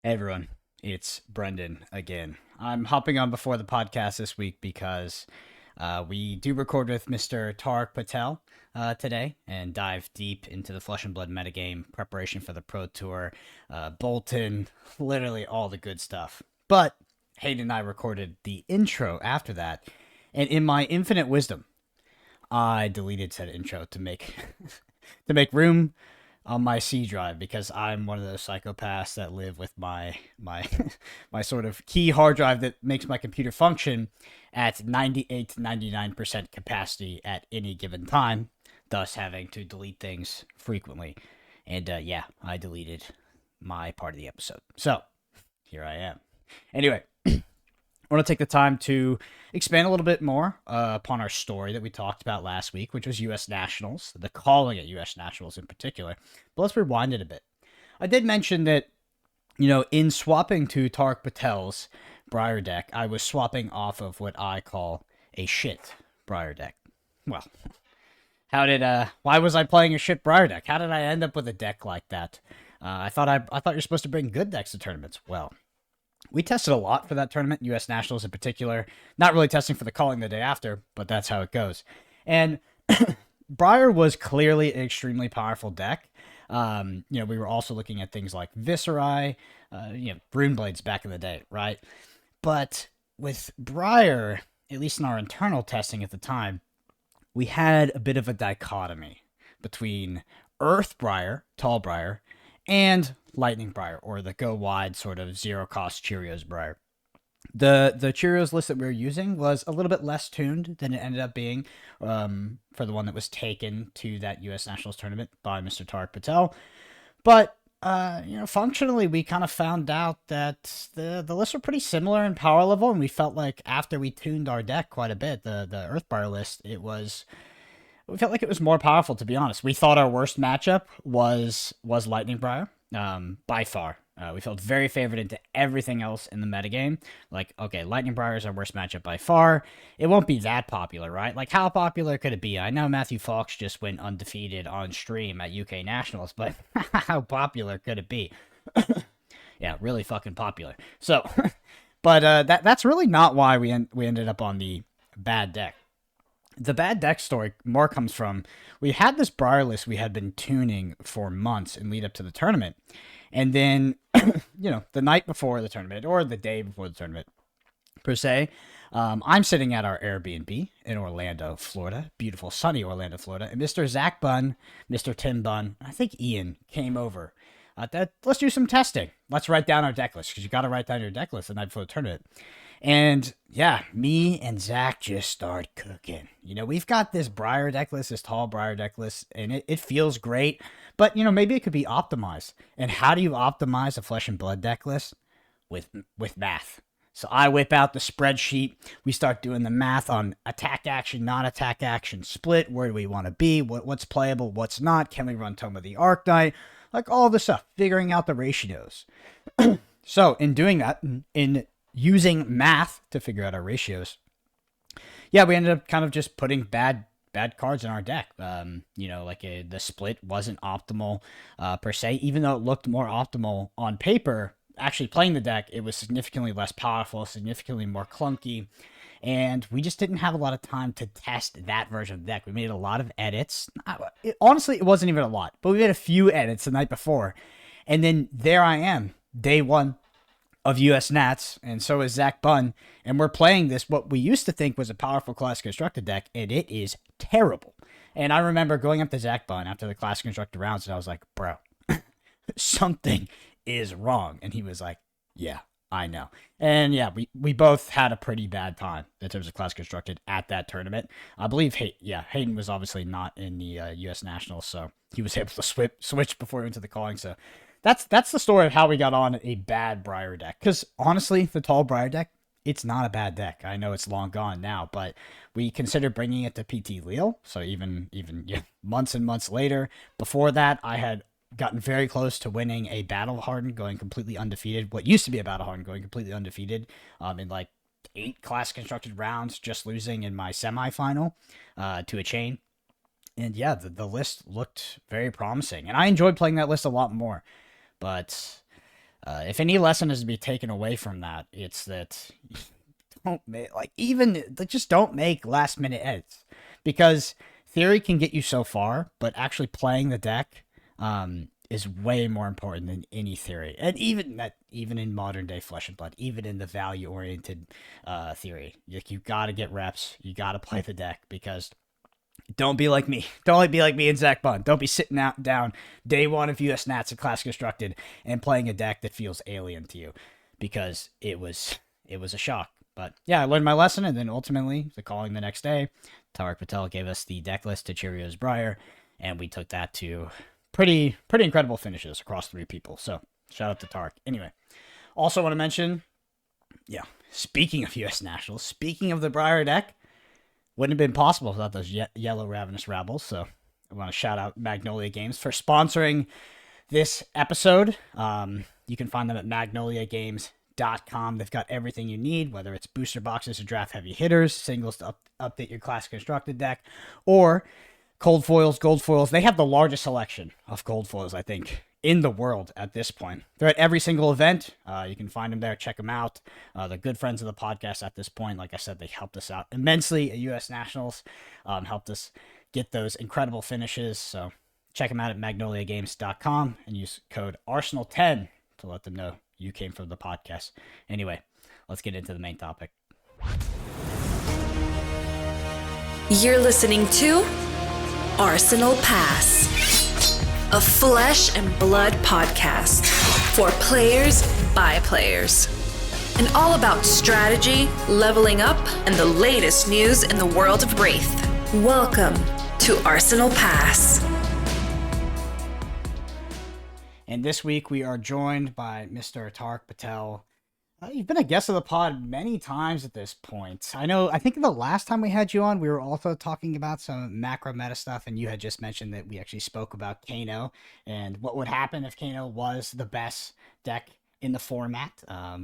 Hey everyone, it's Brendan again. I'm hopping on before the podcast this week because we do record with Mr. Tariq Patel today and dive deep into the Flesh and Blood metagame, preparation for the Pro Tour, Bolton, literally all the good stuff. But Hayden and I recorded the intro after that, and in my infinite wisdom, I deleted said intro to make to make room on my C drive because I'm one of those psychopaths that live with my my sort of key hard drive that makes my computer function at 98 to 99% capacity at any given time, thus having to delete things frequently. And yeah, I deleted my part of the episode. So, here I am. Anyway, I want to take the time to expand a little bit more upon our story that we talked about last week, which was U.S. Nationals, the calling at U.S. Nationals in particular. But let's rewind it a bit. I did mention that, in swapping to Tariq Patel's Briar deck, I was swapping off of what I call a shit Briar deck. Well, why was I playing a shit Briar deck? How did I end up with a deck like that? I thought you're supposed to bring good decks to tournaments. Well, we tested a lot for that tournament, U.S. Nationals in particular. Not really testing for the calling the day after, but that's how it goes. And Briar was clearly an extremely powerful deck. We were also looking at things like Viscerai, Rune Blades back in the day, right? But with Briar, at least in our internal testing at the time, we had a bit of a dichotomy between Earth Briar, Tall Briar, and Lightning Briar, or the go wide sort of zero cost Cheerios Briar. The Cheerios list that we were using was a little bit less tuned than it ended up being for the one that was taken to that U.S. Nationals tournament by Mr. Tariq Patel. But functionally, we kind of found out that the lists were pretty similar in power level, and we felt like after we tuned our deck quite a bit, the Earthbriar list, we felt like it was more powerful. To be honest, we thought our worst matchup was Lightning Briar, by far. We felt very favored into everything else in the metagame. Like, okay, Lightning Briar is our worst matchup by far. It won't be that popular, right? Like, how popular could it be? I know Matthew Fox just went undefeated on stream at UK Nationals, but how popular could it be? Yeah, really fucking popular. So, but that's really not why we ended up on the bad deck. The bad deck story more comes from we had this Briar list we had been tuning for months in lead up to the tournament. And then, the night before the tournament or the day before the tournament, per se, I'm sitting at our Airbnb in Orlando, Florida, beautiful sunny Orlando, Florida, and Mr. Zach Bunn, Mr. Tim Bunn, I think Ian came over. Let's do some testing. Let's write down our deck list because you got to write down your deck list the night before the tournament. And yeah, me and Zach just start cooking. We've got this Briar deck list, this tall Briar deck list, and it feels great. But, maybe it could be optimized. And how do you optimize a Flesh and Blood deck list? With math. So I whip out the spreadsheet. We start doing the math on attack action, not attack action split. Where do we want to be? What's playable? What's not? Can we run Tome of the Arknight? Like all this stuff. Figuring out the ratios. So in doing that, in using math to figure out our ratios, yeah, we ended up kind of just putting bad cards in our deck. The split wasn't optimal per se, even though it looked more optimal on paper. Actually, playing the deck, it was significantly less powerful, significantly more clunky, and we just didn't have a lot of time to test that version of the deck. We made a lot of edits. Honestly, it wasn't even a lot, but we made a few edits the night before, and then there I am, day one of US Nats, and so is Zach Bunn, and we're playing this, what we used to think was a powerful Classic Constructed deck, and it is terrible. And I remember going up to Zach Bunn after the Classic Constructed rounds, and I was like, bro, something is wrong. And he was like, yeah, I know. And yeah, we both had a pretty bad time in terms of Classic Constructed at that tournament. I believe, Hayden was obviously not in the US Nationals, so he was able to switch before he went to the calling, so that's the story of how we got on a bad Briar deck. Because honestly, the tall Briar deck, it's not a bad deck. I know it's long gone now, but we considered bringing it to PT Leal. So even months and months later, before that, I had gotten very close to winning a Battle Hardened, going completely undefeated. What used to be a Battle Hardened, going completely undefeated in like 8 Class Constructed rounds, just losing in my semifinal to a chain. And yeah, the list looked very promising. And I enjoyed playing that list a lot more. But If any lesson is to be taken away from that, it's that don't make just don't make last minute edits, because theory can get you so far, but actually playing the deck is way more important than any theory. And even in modern day Flesh and Blood, even in the value oriented theory, like, you got to get reps, you got to play the deck, because don't be like me. Don't be like me and Zach Bunn. Don't be sitting out down day one of US Nats and Class Constructed and playing a deck that feels alien to you, because it was a shock. But yeah, I learned my lesson, and then ultimately, the calling the next day, Tariq Patel gave us the deck list to Cheerios Briar, and we took that to pretty incredible finishes across 3 people. So shout out to Tariq. Anyway, also want to mention, yeah, speaking of US Nationals, speaking of the Briar deck, wouldn't have been possible without those yellow Ravenous Rabbles. So I want to shout out Magnolia Games for sponsoring this episode. You can find them at magnoliagames.com. They've got everything you need, whether it's booster boxes to draft heavy hitters, singles to update your class constructed deck, or cold foils, gold foils. They have the largest selection of gold foils, I think, in the world at this point. They're at every single event. You can find them there. Check them out. They're good friends of the podcast at this point. Like I said, they helped us out immensely at US Nationals, helped us get those incredible finishes. So check them out at magnoliagames.com and use code Arsenal10 to let them know you came from the podcast. Anyway, let's get into the main topic. You're listening to Arsenal Pass, a flesh and blood podcast for players by players, and all about strategy, leveling up, and the latest news in the world of Wraith. Welcome to Arsenal Pass. And this week we are joined by Mr. Tariq Patel. You've been a guest of the pod many times at this point. I think the last time we had you on, we were also talking about some macro meta stuff, and you had just mentioned that we actually spoke about Kano and what would happen if Kano was the best deck in the format.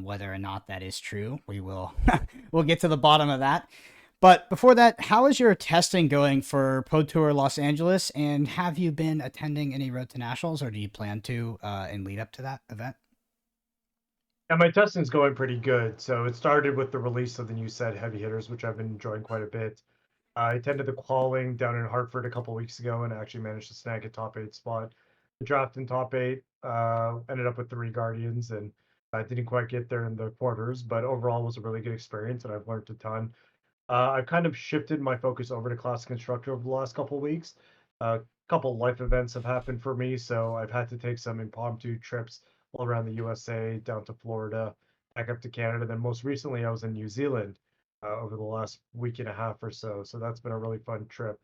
Whether or not that is true, we'll get to the bottom of that. But before that, how is your testing going for Pro Tour Los Angeles, and have you been attending any Road to Nationals, or do you plan to in lead up to that event? Yeah, my testing's going pretty good. So it started with the release of the new set Heavy Hitters, which I've been enjoying quite a bit. I attended the qualing down in Hartford a couple weeks ago and actually managed to snag a top 8 spot. The draft in top 8, ended up with 3 Guardians, and I didn't quite get there in the quarters, but overall it was a really good experience and I've learned a ton. I've kind of shifted my focus over to Class Constructor over the last couple of weeks. A couple life events have happened for me, so I've had to take some impromptu trips all around the USA, down to Florida, back up to Canada. Then most recently, I was in New Zealand over the last week and a half or so. So that's been a really fun trip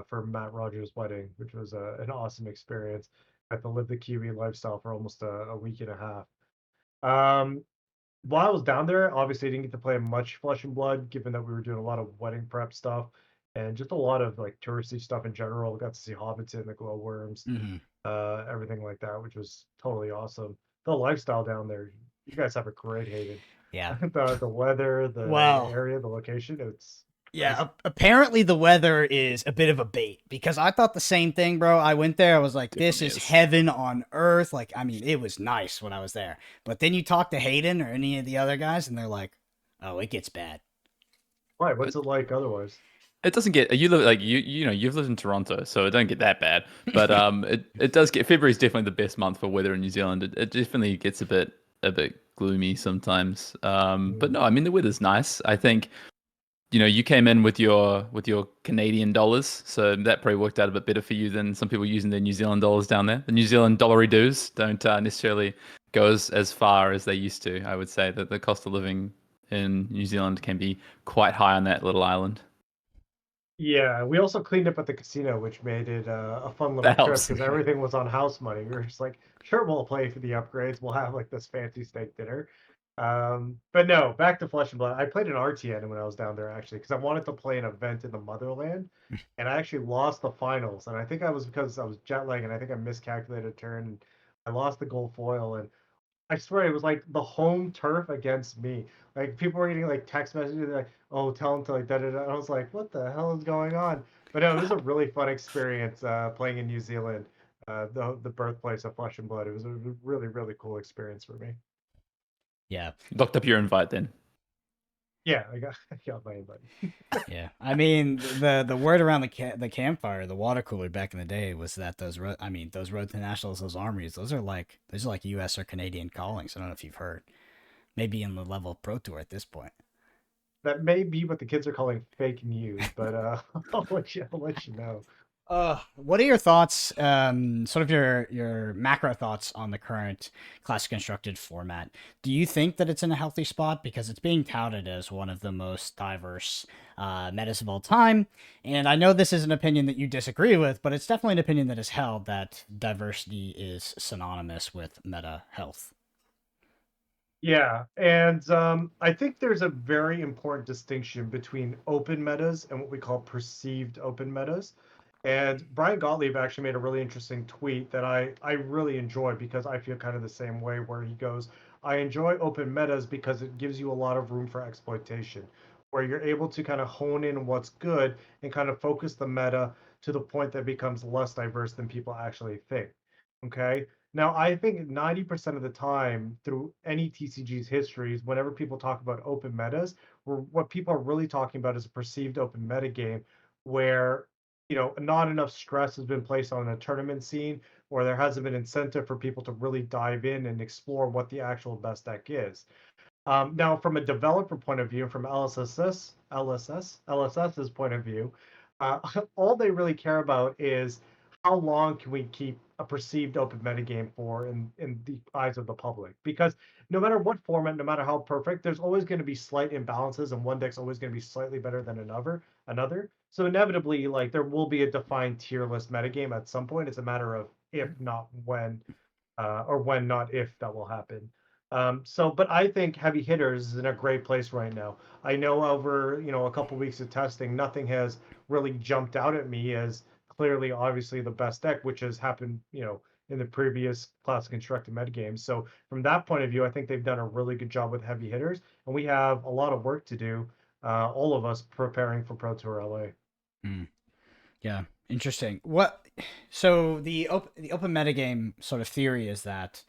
for Matt Rogers' wedding, which was an awesome experience. I had to live the Kiwi lifestyle for almost a week and a half. While I was down there, obviously I didn't get to play much Flesh and Blood, given that we were doing a lot of wedding prep stuff and just a lot of like touristy stuff in general. Got to see Hobbiton, the glowworms, everything like that, which was totally awesome. The lifestyle down there, you guys have a great Hayden. Yeah. The weather, the area, the location, it's yeah. Apparently the weather is a bit of a bait, because I thought the same thing, bro. I went there, I was like, this is heaven on earth. Like, I mean, it was nice when I was there. But then you talk to Hayden or any of the other guys, and they're like, oh, it gets bad. Why? What's it like otherwise? It doesn't get you've lived in Toronto, so it don't get that bad. But it does get. February is definitely the best month for weather in New Zealand. It definitely gets a bit gloomy sometimes. But no, I mean the weather's nice. I think you came in with your Canadian dollars, so that probably worked out a bit better for you than some people using their New Zealand dollars down there. The New Zealand dollary dues don't necessarily go as far as they used to. I would say that the cost of living in New Zealand can be quite high on that little island. Yeah, we also cleaned up at the casino, which made it a fun little trip because everything was on house money. We were just like, sure, we'll play for the upgrades. We'll have like this fancy steak dinner. But no, back to Flesh and Blood. I played an RTN when I was down there actually because I wanted to play an event in the motherland, and I actually lost the finals. And I think I was because I was jet lagged, and I think I miscalculated a turn, and I lost the gold foil. And I swear it was like the home turf against me. Like people were getting like text messages like, "Oh, tell them to like da da da." I was like, "What the hell is going on?" But no, it was a really fun experience playing in New Zealand. the birthplace of Flesh and Blood. It was a really, really cool experience for me. Yeah. Locked up your invite then. Yeah, I got my invite. Yeah, I mean the word around the campfire, the water cooler back in the day was that those road to nationals, those armories, those are like U.S. or Canadian callings. I don't know if you've heard. Maybe in the level of Pro Tour at this point. That may be what the kids are calling fake news, but I'll let you know. What are your thoughts, sort of your macro thoughts on the current classic constructed format? Do you think that it's in a healthy spot because it's being touted as one of the most diverse metas of all time? And I know this is an opinion that you disagree with, but it's definitely an opinion that is held that diversity is synonymous with meta health. Yeah, and I think there's a very important distinction between open metas and what we call perceived open metas. And Brian Gottlieb actually made a really interesting tweet that I really enjoy because I feel kind of the same way, where he goes, I enjoy open metas because it gives you a lot of room for exploitation, where you're able to kind of hone in what's good and kind of focus the meta to the point that becomes less diverse than people actually think. Okay. Now, I think 90% of the time through any TCG's histories, whenever people talk about open metas, what people are really talking about is a perceived open meta game where, not enough stress has been placed on a tournament scene, or there hasn't been incentive for people to really dive in and explore what the actual best deck is. Now, from a developer point of view, from LSS's point of view, all they really care about is how long can we keep a perceived open metagame for in the eyes of the public? Because no matter what format, no matter how perfect, there's always going to be slight imbalances, and one deck's always going to be slightly better than another. So inevitably, like there will be a defined tier list metagame at some point. It's a matter of if not when, or when not if that will happen. But I think heavy hitters is in a great place right now. I know over a couple weeks of testing, nothing has really jumped out at me as clearly, obviously the best deck, which has happened, in the previous classic constructed metagames. So from that point of view, I think they've done a really good job with heavy hitters, and we have a lot of work to do. All of us preparing for Pro Tour LA. Mm. Yeah, interesting. What? So the open metagame sort of theory is that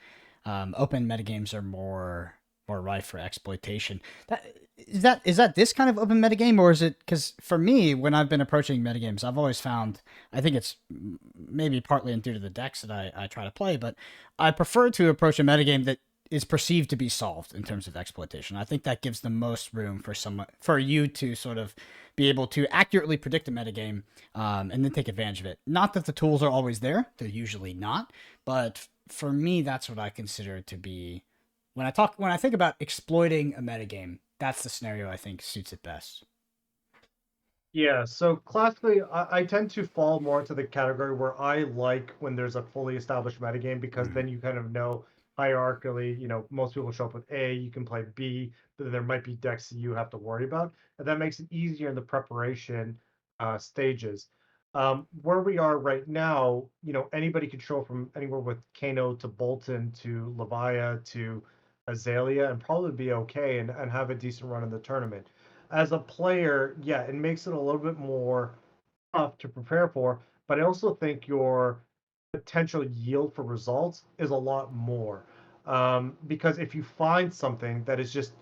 open metagames are more rife for exploitation. That this kind of open metagame, or is it? Because for me, when I've been approaching metagames, I've always found, I think it's maybe partly due to the decks that I try to play, but I prefer to approach a metagame that is perceived to be solved in terms of exploitation. I think that gives the most room for you to sort of be able to accurately predict a metagame, and then take advantage of it. Not that the tools are always there; they're usually not. But for me, that's what I consider to be when I think about exploiting a metagame. That's the scenario I think suits it best. Yeah, so classically, I tend to fall more into the category where I like when there's a fully established metagame, because Mm. then you kind of know hierarchically, most people show up with A, you can play B, but then there might be decks that you have to worry about. And that makes it easier in the preparation stages. Where we are right now, anybody can show from anywhere with Kano to Bolton to Levia to Azalea and probably be okay and have a decent run in the tournament. As a player, yeah, it makes it a little bit more tough to prepare for, but I also think your potential yield for results is a lot more. Because if you find something that is just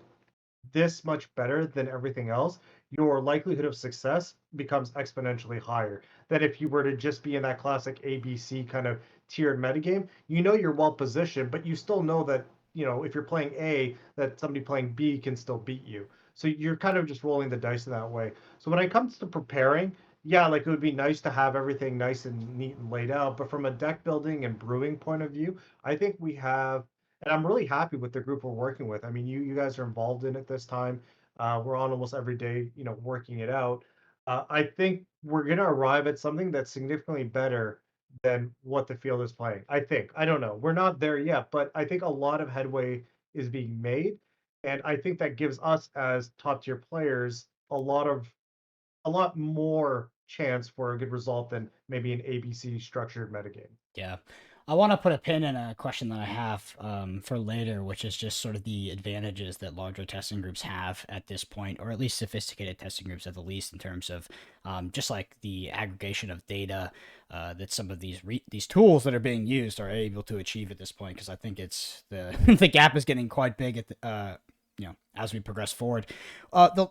this much better than everything else, your likelihood of success becomes exponentially higher than if you were to just be in that classic ABC kind of tiered metagame. You're well positioned, but you still know that, if you're playing A, that somebody playing B can still beat you. So you're kind of just rolling the dice in that way. So when it comes to preparing, yeah, like it would be nice to have everything nice and neat and laid out. But from a deck building and brewing point of view, I think we have, and I'm really happy with the group we're working with. I mean, you guys are involved in it this time. We're on almost every day, working it out. I think we're gonna arrive at something that's significantly better than what the field is playing. I think. I don't know. We're not there yet, but I think a lot of headway is being made, and I think that gives us as top tier players a lot more chance for a good result than maybe an ABC structured metagame. Yeah. I want to put a pin in a question that I have for later, which is just sort of the advantages that larger testing groups have at this point, or at least sophisticated testing groups at the least, in terms of just like the aggregation of data that some of these tools that are being used are able to achieve at this point. Because I think it's the the gap is getting quite big at as we progress forward. The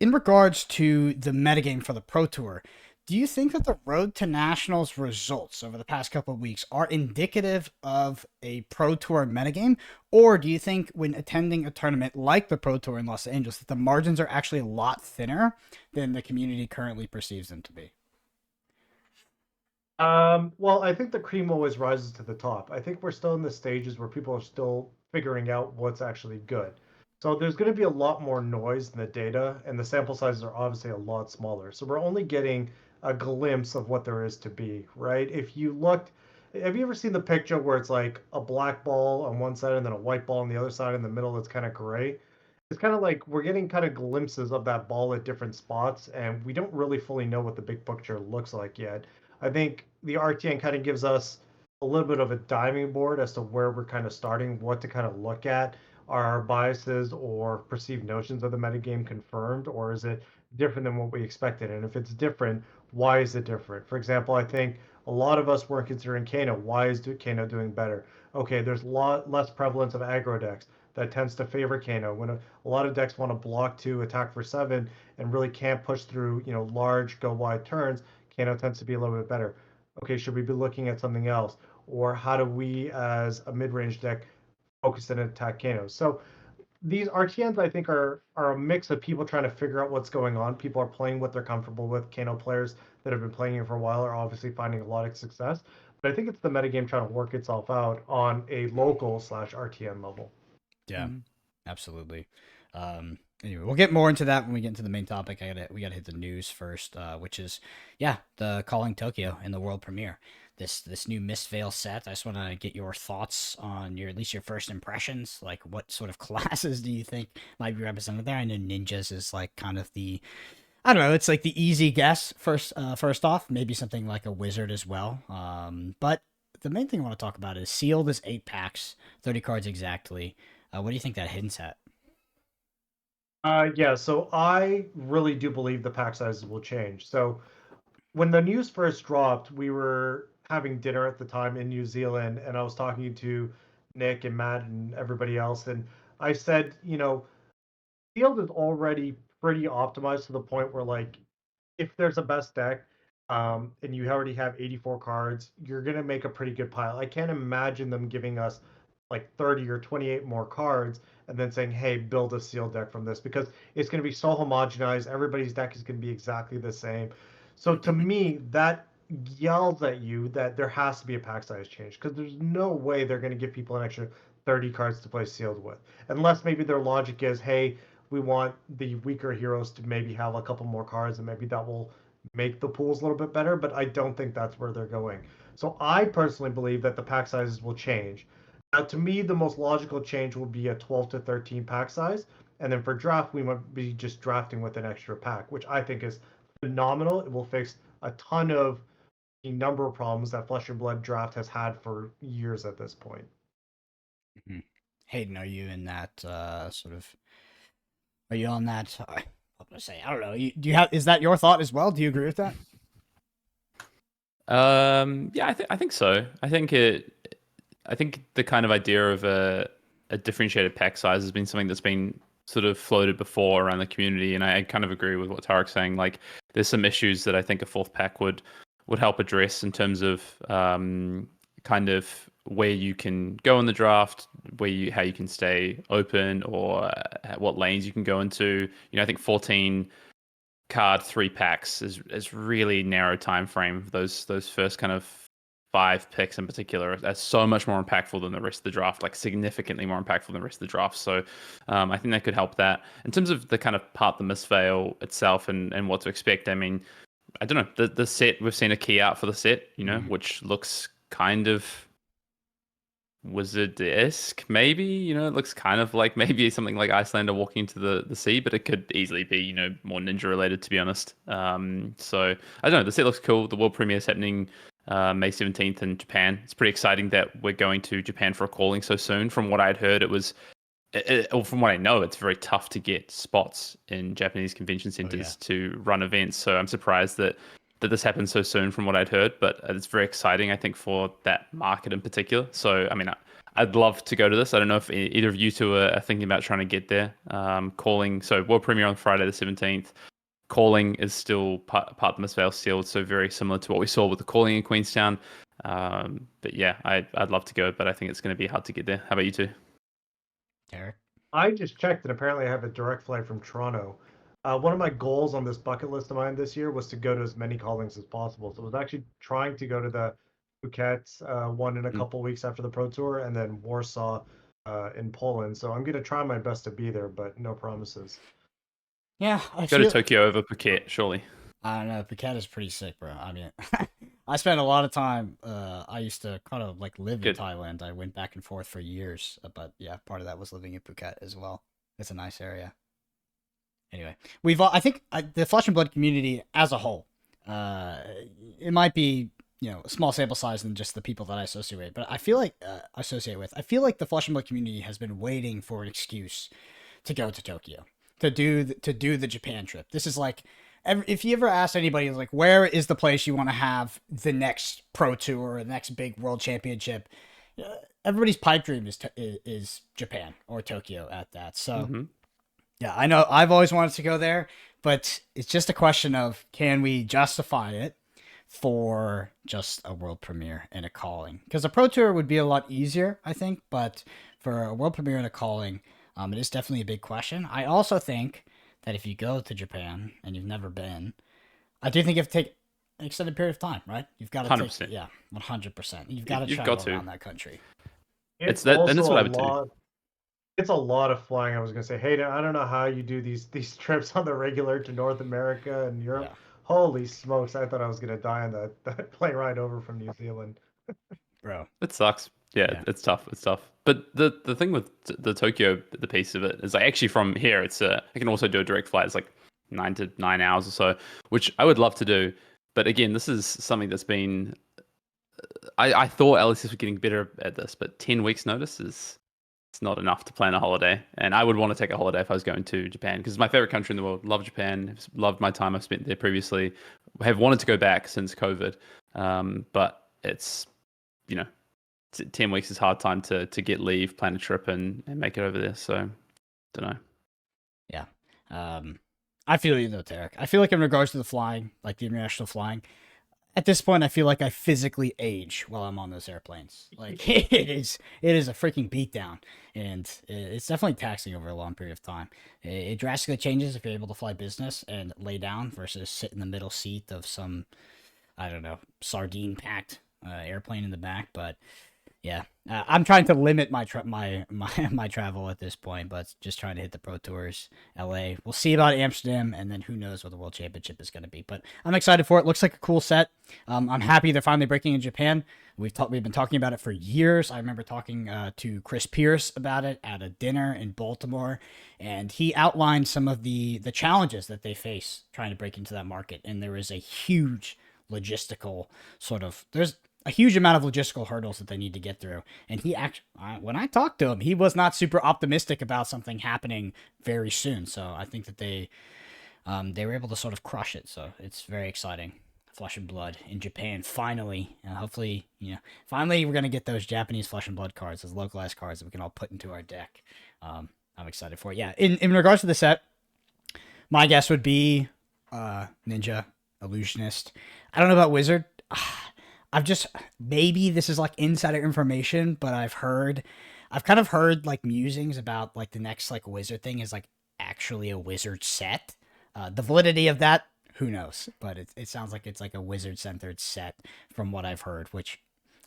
In regards to the metagame for the Pro Tour, do you think that the Road to Nationals results over the past couple of weeks are indicative of a Pro Tour metagame? Or do you think when attending a tournament like the Pro Tour in Los Angeles that the margins are actually a lot thinner than the community currently perceives them to be? Well, I think the cream always rises to the top. I think we're still in the stages where people are still figuring out what's actually good. So there's going to be a lot more noise in the data, and the sample sizes are obviously a lot smaller. So we're only getting a glimpse of what there is to be, right? If you looked, have you ever seen the picture where it's like a black ball on one side and then a white ball on the other side in the middle that's kind of gray? It's kind of like we're getting kind of glimpses of that ball at different spots, and we don't really fully know what the big picture looks like yet. I think the RTN kind of gives us a little bit of a diving board as to where we're kind of starting, what to kind of look at. Are our biases or perceived notions of the metagame confirmed, or is it different than what we expected? And if it's different, why is it different? For example, I think a lot of us weren't considering Kano. Why is Kano doing better? Okay, there's a lot less prevalence of aggro decks that tends to favor Kano. When a lot of decks want to block 2, attack for 7, and really can't push through, large go wide turns, Kano tends to be a little bit better. Okay, should we be looking at something else? Or how do we, as a mid-range deck, focus and attack Kano? So these RTNs, I think, are a mix of people trying to figure out what's going on. People are playing what they're comfortable with. Kano players that have been playing it for a while are obviously finding a lot of success. But I think it's the metagame trying to work itself out on a local slash RTN level. Yeah, absolutely. Anyway, we'll get more into that when we get into the main topic. We gotta hit the news first, which is the Calling Tokyo in the world premiere. This new Mistveil set. I just want to get your thoughts on at least your first impressions. Like, what sort of classes do you think might be represented there? I know ninjas is like kind of the, I don't know. It's like the easy guess first. First off, maybe something like a wizard as well. But the main thing I want to talk about is sealed is 8 packs, 30 cards exactly. What do you think that hints at? Yeah, so I really do believe the pack sizes will change. So when the news first dropped, we were having dinner at the time in New Zealand, and I was talking to Nick and Matt and everybody else, and I said, field is already pretty optimized to the point where, like, if there's a best deck, and you already have 84 cards, you're gonna make a pretty good pile. I can't imagine them giving us like 30 or 28 more cards and then saying, "Hey, build a sealed deck from this," because it's gonna be so homogenized. Everybody's deck is gonna be exactly the same. So to me, that yells at you that there has to be a pack size change because there's no way they're gonna give people an extra 30 cards to play sealed with, unless maybe their logic is, "Hey, we want the weaker heroes to maybe have a couple more cards, and maybe that will make the pools a little bit better," but I don't think that's where they're going. So I personally believe that the pack sizes will change. Now, to me, the most logical change will be a 12 to 13 pack size. And then for draft, we might be just drafting with an extra pack, which I think is phenomenal. It will fix a ton of the number of problems that Flesh and Blood draft has had for years at this point. Mhm. Hayden, are you in that sort of? Are you on that? I'm gonna say I don't know. Do you have? Is that your thought as well? Do you agree with that? Yeah, I think so. I think the kind of idea of a differentiated pack size has been something that's been sort of floated before around the community, and I kind of agree with what Tariq's saying. Like, there's some issues that I think a fourth pack would help address in terms of kind of where you can go in the draft, how you can stay open, or what lanes you can go into. I think 14 card 3 packs is really narrow time frame. Those first kind of 5 picks in particular are so much more impactful than the rest of the draft, like significantly more impactful than the rest of the draft. So I think that could help that. In terms of the kind of part, the Mistveil itself and what to expect, I mean, I don't know. The set, we've seen a key out for the set, which looks kind of wizard-esque, maybe. It looks kind of like maybe something like Icelander walking into the sea, but it could easily be, more ninja related, to be honest. So I don't know. The set looks cool. The world premiere is happening May 17th in Japan. It's pretty exciting that we're going to Japan for a calling so soon. From what I'd heard, or from what I know, it's very tough to get spots in Japanese convention centers to run events. So I'm surprised that this happened so soon from what I'd heard, but it's very exciting, I think, for that market in particular. So, I mean, I'd love to go to this. I don't know if either of you two are thinking about trying to get there. Calling, so world premiere on Friday the 17th. Calling is still part of the Mist Vale Sealed, so very similar to what we saw with the calling in Queenstown. But yeah, I'd love to go, but I think it's going to be hard to get there. How about you two? Tariq? I just checked, and apparently I have a direct flight from Toronto. One of my goals on this bucket list of mine this year was to go to as many callings as possible. So I was actually trying to go to the Phuket one in a couple weeks after the Pro Tour, and then Warsaw in Poland. So I'm going to try my best to be there, but no promises. Yeah, go to Tokyo over Phuket, surely. I don't know. Phuket is pretty sick, bro. I mean, I spent a lot of time. I used to kind of like live in Thailand. I went back and forth for years, but yeah, part of that was living in Phuket as well. It's a nice area. Anyway, I think the Flesh and Blood community as a whole, it might be a small sample size than just the people that I associate with, but I feel like I feel like the Flesh and Blood community has been waiting for an excuse to go to Tokyo to do the Japan trip. This is like, if you ever ask anybody, like, where is the place you want to have the next Pro Tour or the next big World Championship, everybody's pipe dream is Japan or Tokyo at that. So, yeah, I know I've always wanted to go there, but it's just a question of, can we justify it for just a world premiere and a calling? Because a Pro Tour would be a lot easier, I think, but for a world premiere and a calling, it is definitely a big question. I also think that if you go to Japan and you've never been, I do think you have to take an extended period of time, right? You've got to 100%. take, 100%. You've got to travel around that country. It's that, and that's what I would do. It's a lot of flying. I was gonna say, Hayden, I don't know how you do these trips on the regular to North America and Europe. Yeah. Holy smokes! I thought I was gonna die on that plane ride over from New Zealand. Bro, it sucks. Yeah, it's tough. It's tough. But the thing with the Tokyo, the piece of it is like, actually from here, it's I can also do a direct flight. It's like 9 to 9 hours or so, which I would love to do. But again, this is something that's been. I thought LSS was getting better at this, but 10 weeks notice it's not enough to plan a holiday. And I would want to take a holiday if I was going to Japan, because it's my favorite country in the world. Love Japan. Loved my time I've spent there previously. Have wanted to go back since COVID. But it's 10 weeks is hard time to get leave, plan a trip, and make it over there. So, don't know. Yeah. I feel you though, Tariq. I feel like in regards to the flying, like the international flying, at this point, I feel like I physically age while I'm on those airplanes. Like, it is a freaking beatdown, and it's definitely taxing over a long period of time. It drastically changes if you're able to fly business and lay down versus sit in the middle seat of some, I don't know, sardine-packed airplane in the back. But yeah, I'm trying to limit my travel at this point, but just trying to hit the Pro Tours, LA. We'll see about Amsterdam, and then who knows what the World Championship is going to be. But I'm excited for it. Looks like a cool set. I'm happy they're finally breaking in Japan. We've been talking about it for years. I remember talking to Chris Pierce about it at a dinner in Baltimore, and he outlined some of the challenges that they face trying to break into that market. And there is a huge logistical there's a huge amount of logistical hurdles that they need to get through. And he actually, when I talked to him, he was not super optimistic about something happening very soon. So I think that they were able to sort of crush it. So it's very exciting. Flesh and Blood in Japan, finally. Hopefully, finally we're going to get those Japanese Flesh and Blood cards, those localized cards that we can all put into our deck. I'm excited for it. Yeah, in regards to the set, my guess would be Ninja, Illusionist. I don't know about Wizard. Maybe this is like insider information, but I've kind of heard like musings about like the next like Wizard thing is like actually a Wizard set. The validity of that, who knows? But it sounds like it's like a Wizard centered set from what I've heard, which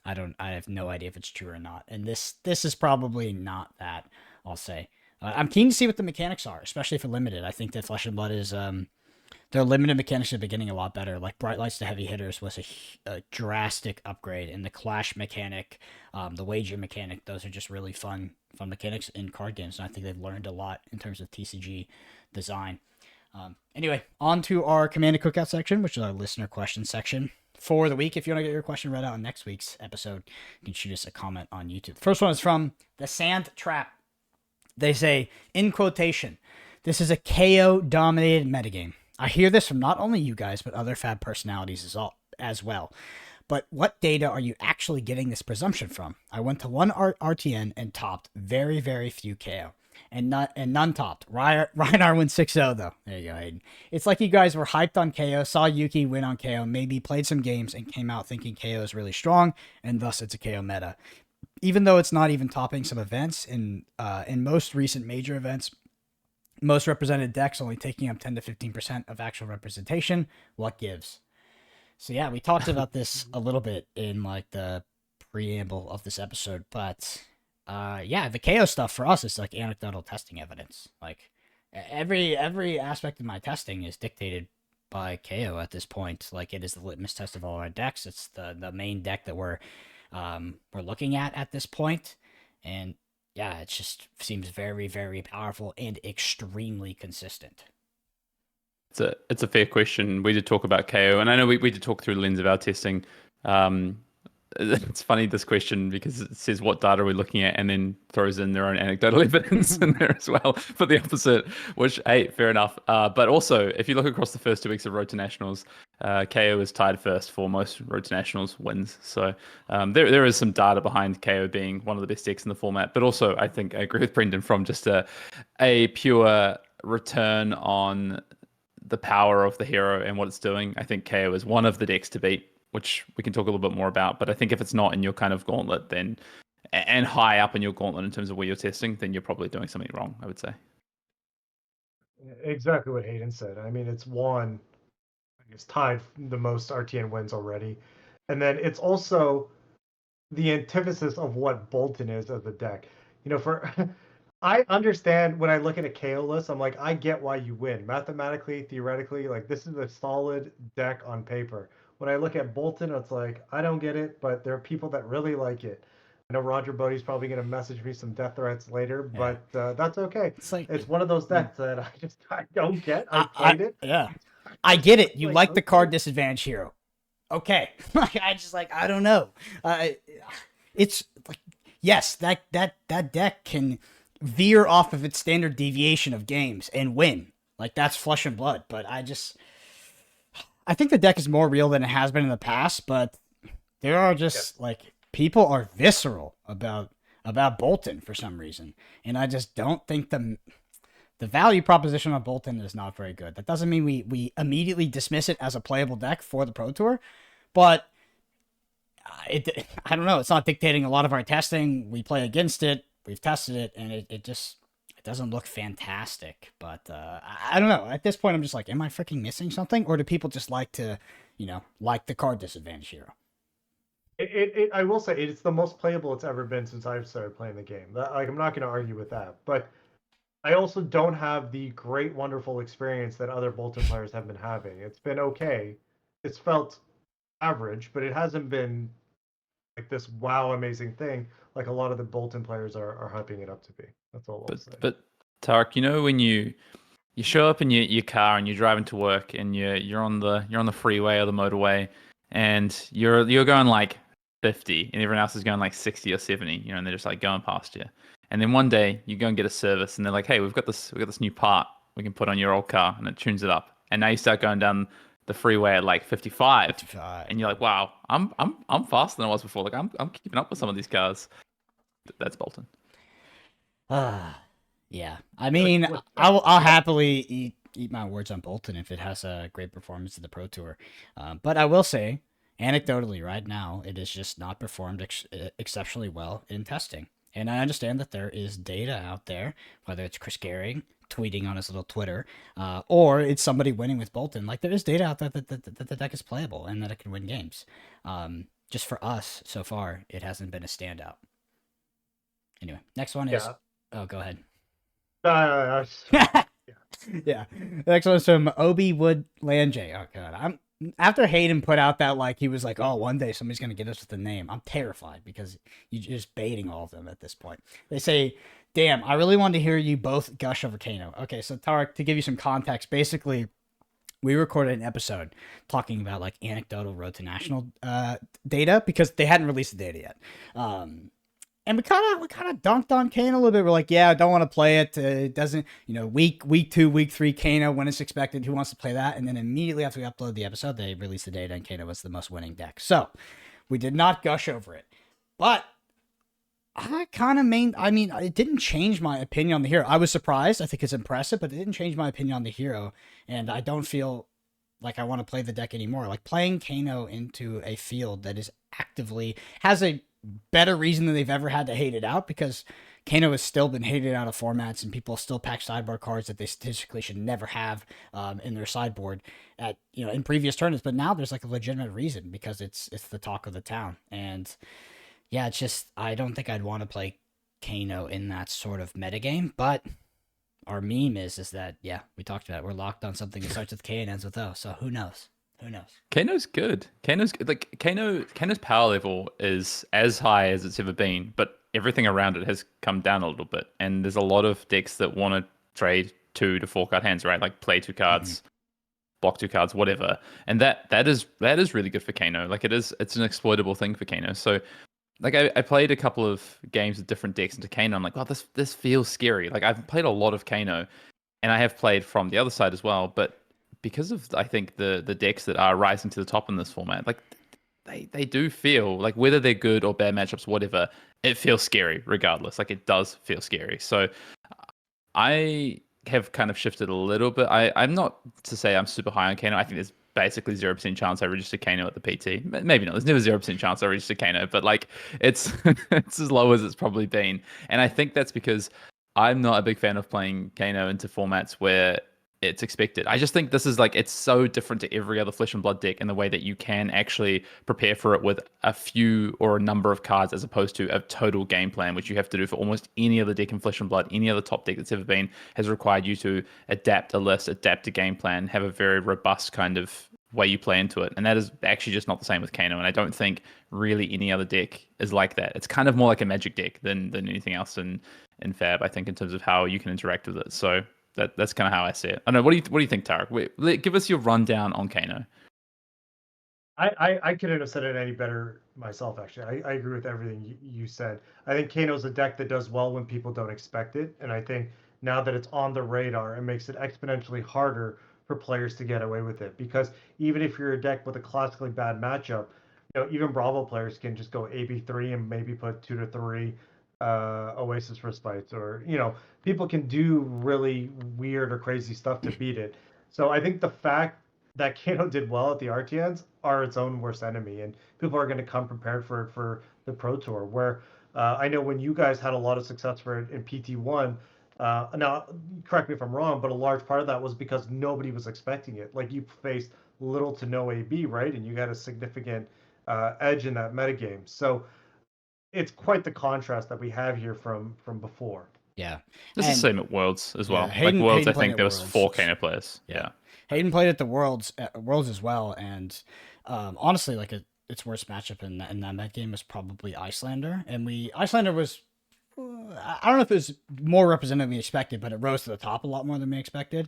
I have no idea if it's true or not. And this is probably not that, I'll say. I'm keen to see what the mechanics are, especially for limited. I think that Flesh and Blood is their limited mechanics have been getting a lot better. Like Bright Lights to Heavy Hitters was a drastic upgrade, and the Clash mechanic, the Wager mechanic, those are just really fun mechanics in card games, and I think they've learned a lot in terms of TCG design. Anyway, on to our Command and Cookout section, which is our listener question section. for the week. If you want to get your question read out on next week's episode, you can shoot us a comment on YouTube. The first one is from the Sand Trap. They say, in quotation, "This is a KO-dominated metagame. I hear this from not only you guys, but other Fab personalities as well. But what data are you actually getting this presumption from? I went to one RTN and topped very, very few KO. And none topped. Rhinar went 6-0, though. There you go, Hayden. It's like you guys were hyped on KO, saw Yuki win on KO, maybe played some games, and came out thinking KO is really strong, and thus it's a KO meta. Even though it's not even topping some events, in most recent major events, most represented decks only taking up 10 to 15% of actual representation. What gives?" So yeah, we talked about this a little bit in like the preamble of this episode, but yeah, the KO stuff for us is like anecdotal testing evidence. Like every aspect of my testing is dictated by KO at this point. Like it is the litmus test of all our decks. It's the main deck that we're looking at this point, and yeah, it just seems very, very powerful and extremely consistent. It's a fair question. We did talk about KO, and I know we did talk through the lens of our testing. It's funny, this question, because it says what data are we looking at, and then throws in their own anecdotal evidence in there as well for the opposite, which, hey, fair enough. But also, if you look across the first 2 weeks of Road to Nationals, KO is tied first for most Road to Nationals wins. So there is some data behind KO being one of the best decks in the format. But also, I think I agree with Brendan from just a pure return on the power of the hero and what it's doing. I think KO is one of the decks to beat, which we can talk a little bit more about. But I think if it's not in your kind of gauntlet, then, and high up in your gauntlet in terms of where you're testing, then you're probably doing something wrong, I would say. Exactly what Hayden said. I mean, it's tied the most RTN wins already. And then it's also the antithesis of what Bolton is as a deck. I understand when I look at a KO list, I'm like, I get why you win. Mathematically, theoretically, like this is a solid deck on paper. When I look at Bolton, it's like, I don't get it, but there are people that really like it. I know Roger Bodie's probably going to message me some death threats later, but that's okay. It's one of those decks that I don't get. I played it. Yeah. I get it. You like the card disadvantage hero. Okay. I don't know. It's like, yes, that deck can veer off of its standard deviation of games and win. Like that's flesh and blood. But I think the deck is more real than it has been in the past, but there are just like people are visceral about Bolton for some reason. And I just don't think the value proposition on Bolton is not very good. That doesn't mean we immediately dismiss it as a playable deck for the Pro Tour, but I don't know. It's not dictating a lot of our testing. We play against it. We've tested it, and it doesn't look fantastic. But I don't know. At this point, I'm just like, am I freaking missing something? Or do people just like to, like the card disadvantage hero? I will say it's the most playable it's ever been since I've started playing the game. I'm not going to argue with that. But I also don't have the great, wonderful experience that other Bolton players have been having. It's been okay. It's felt average, but it hasn't been like this wow amazing thing like a lot of the Bolton players are hyping it up to be. That's all I'll say. But Tariq, when you show up in your car and you're driving to work and you're on the freeway or the motorway and you're going like 50 and everyone else is going like 60 or 70, and they're just like going past you. And then one day you go and get a service and they're like, hey, we've got this new part we can put on your old car, and it tunes it up. And now you start going down the freeway at like 55, and you're like, wow, I'm faster than I was before. Like I'm keeping up with some of these cars. That's Bolton. Yeah. I mean, I'll happily eat my words on Bolton if it has a great performance in the Pro Tour. But I will say, anecdotally, right now, it is just not performed exceptionally well in testing. And I understand that there is data out there, whether it's Chris Gehring tweeting on his little Twitter, or it's somebody winning with Bolton. Like, there is data out there that the deck is playable and that it can win games. Just for us, so far, it hasn't been a standout. Anyway, next one is... Oh, go ahead. Yeah. Next one is from Obi Wood Lanjay. Oh, God. After Hayden put out that, like, he was like, oh, one day somebody's going to get us with the name. I'm terrified because you're just baiting all of them at this point. They say, damn, I really wanted to hear you both gush over Kano. Okay, so Tariq, to give you some context, basically, we recorded an episode talking about like anecdotal Road to National data because they hadn't released the data yet. And we kind of dunked on Kano a little bit. We're like, yeah, I don't want to play it. It doesn't, week 2, week 3, Kano, when it's expected. Who wants to play that? And then immediately after we upload the episode, they released the data and Kano was the most winning deck. So we did not gush over it. But I kind of it didn't change my opinion on the hero. I was surprised. I think it's impressive, but it didn't change my opinion on the hero. And I don't feel like I want to play the deck anymore. Like playing Kano into a field that is actively has a better reason than they've ever had to hate it out, because Kano has still been hated out of formats and people still pack sideboard cards that they statistically should never have in their sideboard at in previous tournaments. But now there's like a legitimate reason because it's the talk of the town. And yeah, it's just I don't think I'd want to play Kano in that sort of metagame. But our meme is that we talked about it. We're locked on something that starts with K and ends with O. So who knows? Who knows? Kano's good. Kano's like Kano's power level is as high as it's ever been, but everything around it has come down a little bit. And there's a lot of decks that want to trade 2 to 4 card hands, right? Like play 2 cards, block 2 cards, whatever. And that is really good for Kano. Like it's an exploitable thing for Kano. So like I played a couple of games with different decks into Kano. I'm like, oh, this feels scary. Like I've played a lot of Kano, and I have played from the other side as well, but because of I think the decks that are rising to the top in this format, like they do feel like whether they're good or bad matchups, whatever, it feels scary regardless. Like it does feel scary. So I have kind of shifted a little bit. I'm not to say I'm super high on Kano. I think there's basically 0% chance I register Kano at the PT. Maybe not. There's never 0% chance I register Kano, but like it's it's as low as it's probably been. And I think that's because I'm not a big fan of playing Kano into formats where it's expected. I just think this is like, it's so different to every other Flesh and Blood deck in the way that you can actually prepare for it with a few or a number of cards as opposed to a total game plan, which you have to do for almost any other deck in Flesh and Blood. Any other top deck that's ever been has required you to adapt a list, adapt a game plan, have a very robust kind of way you play into it. And that is actually just not the same with Kano. And I don't think really any other deck is like that. It's kind of more like a Magic deck than anything else in Fab, I think, in terms of how you can interact with it. So that's kind of how I see it. I don't know. What do you think, Tariq? Give us your rundown on Kano. I couldn't have said it any better myself, actually. I agree with everything you said. I think Kano's a deck that does well when people don't expect it. And I think now that it's on the radar, it makes it exponentially harder for players to get away with it. Because even if you're a deck with a classically bad matchup, even Bravo players can just go AB3 and maybe put 2 to 3 Oasis Respites, or people can do really weird or crazy stuff to beat it. So I think the fact that Kano did well at the RTNs are its own worst enemy, and people are going to come prepared for the Pro Tour, where I know when you guys had a lot of success for it in PT1. Now, correct me if I'm wrong, but a large part of that was because nobody was expecting it. Like, you faced little to no AB, right? And you got a significant edge in that metagame. So it's quite the contrast that we have here from before. Yeah. It's the same at Worlds as well. Hayden, like Worlds, Hayden I think there was Worlds. 4 Kano players. Yeah. Hayden played at the Worlds as well, and honestly, like its worst matchup in that game was probably Icelander, and Icelander was, I don't know if it was more representative than we expected, but it rose to the top a lot more than we expected,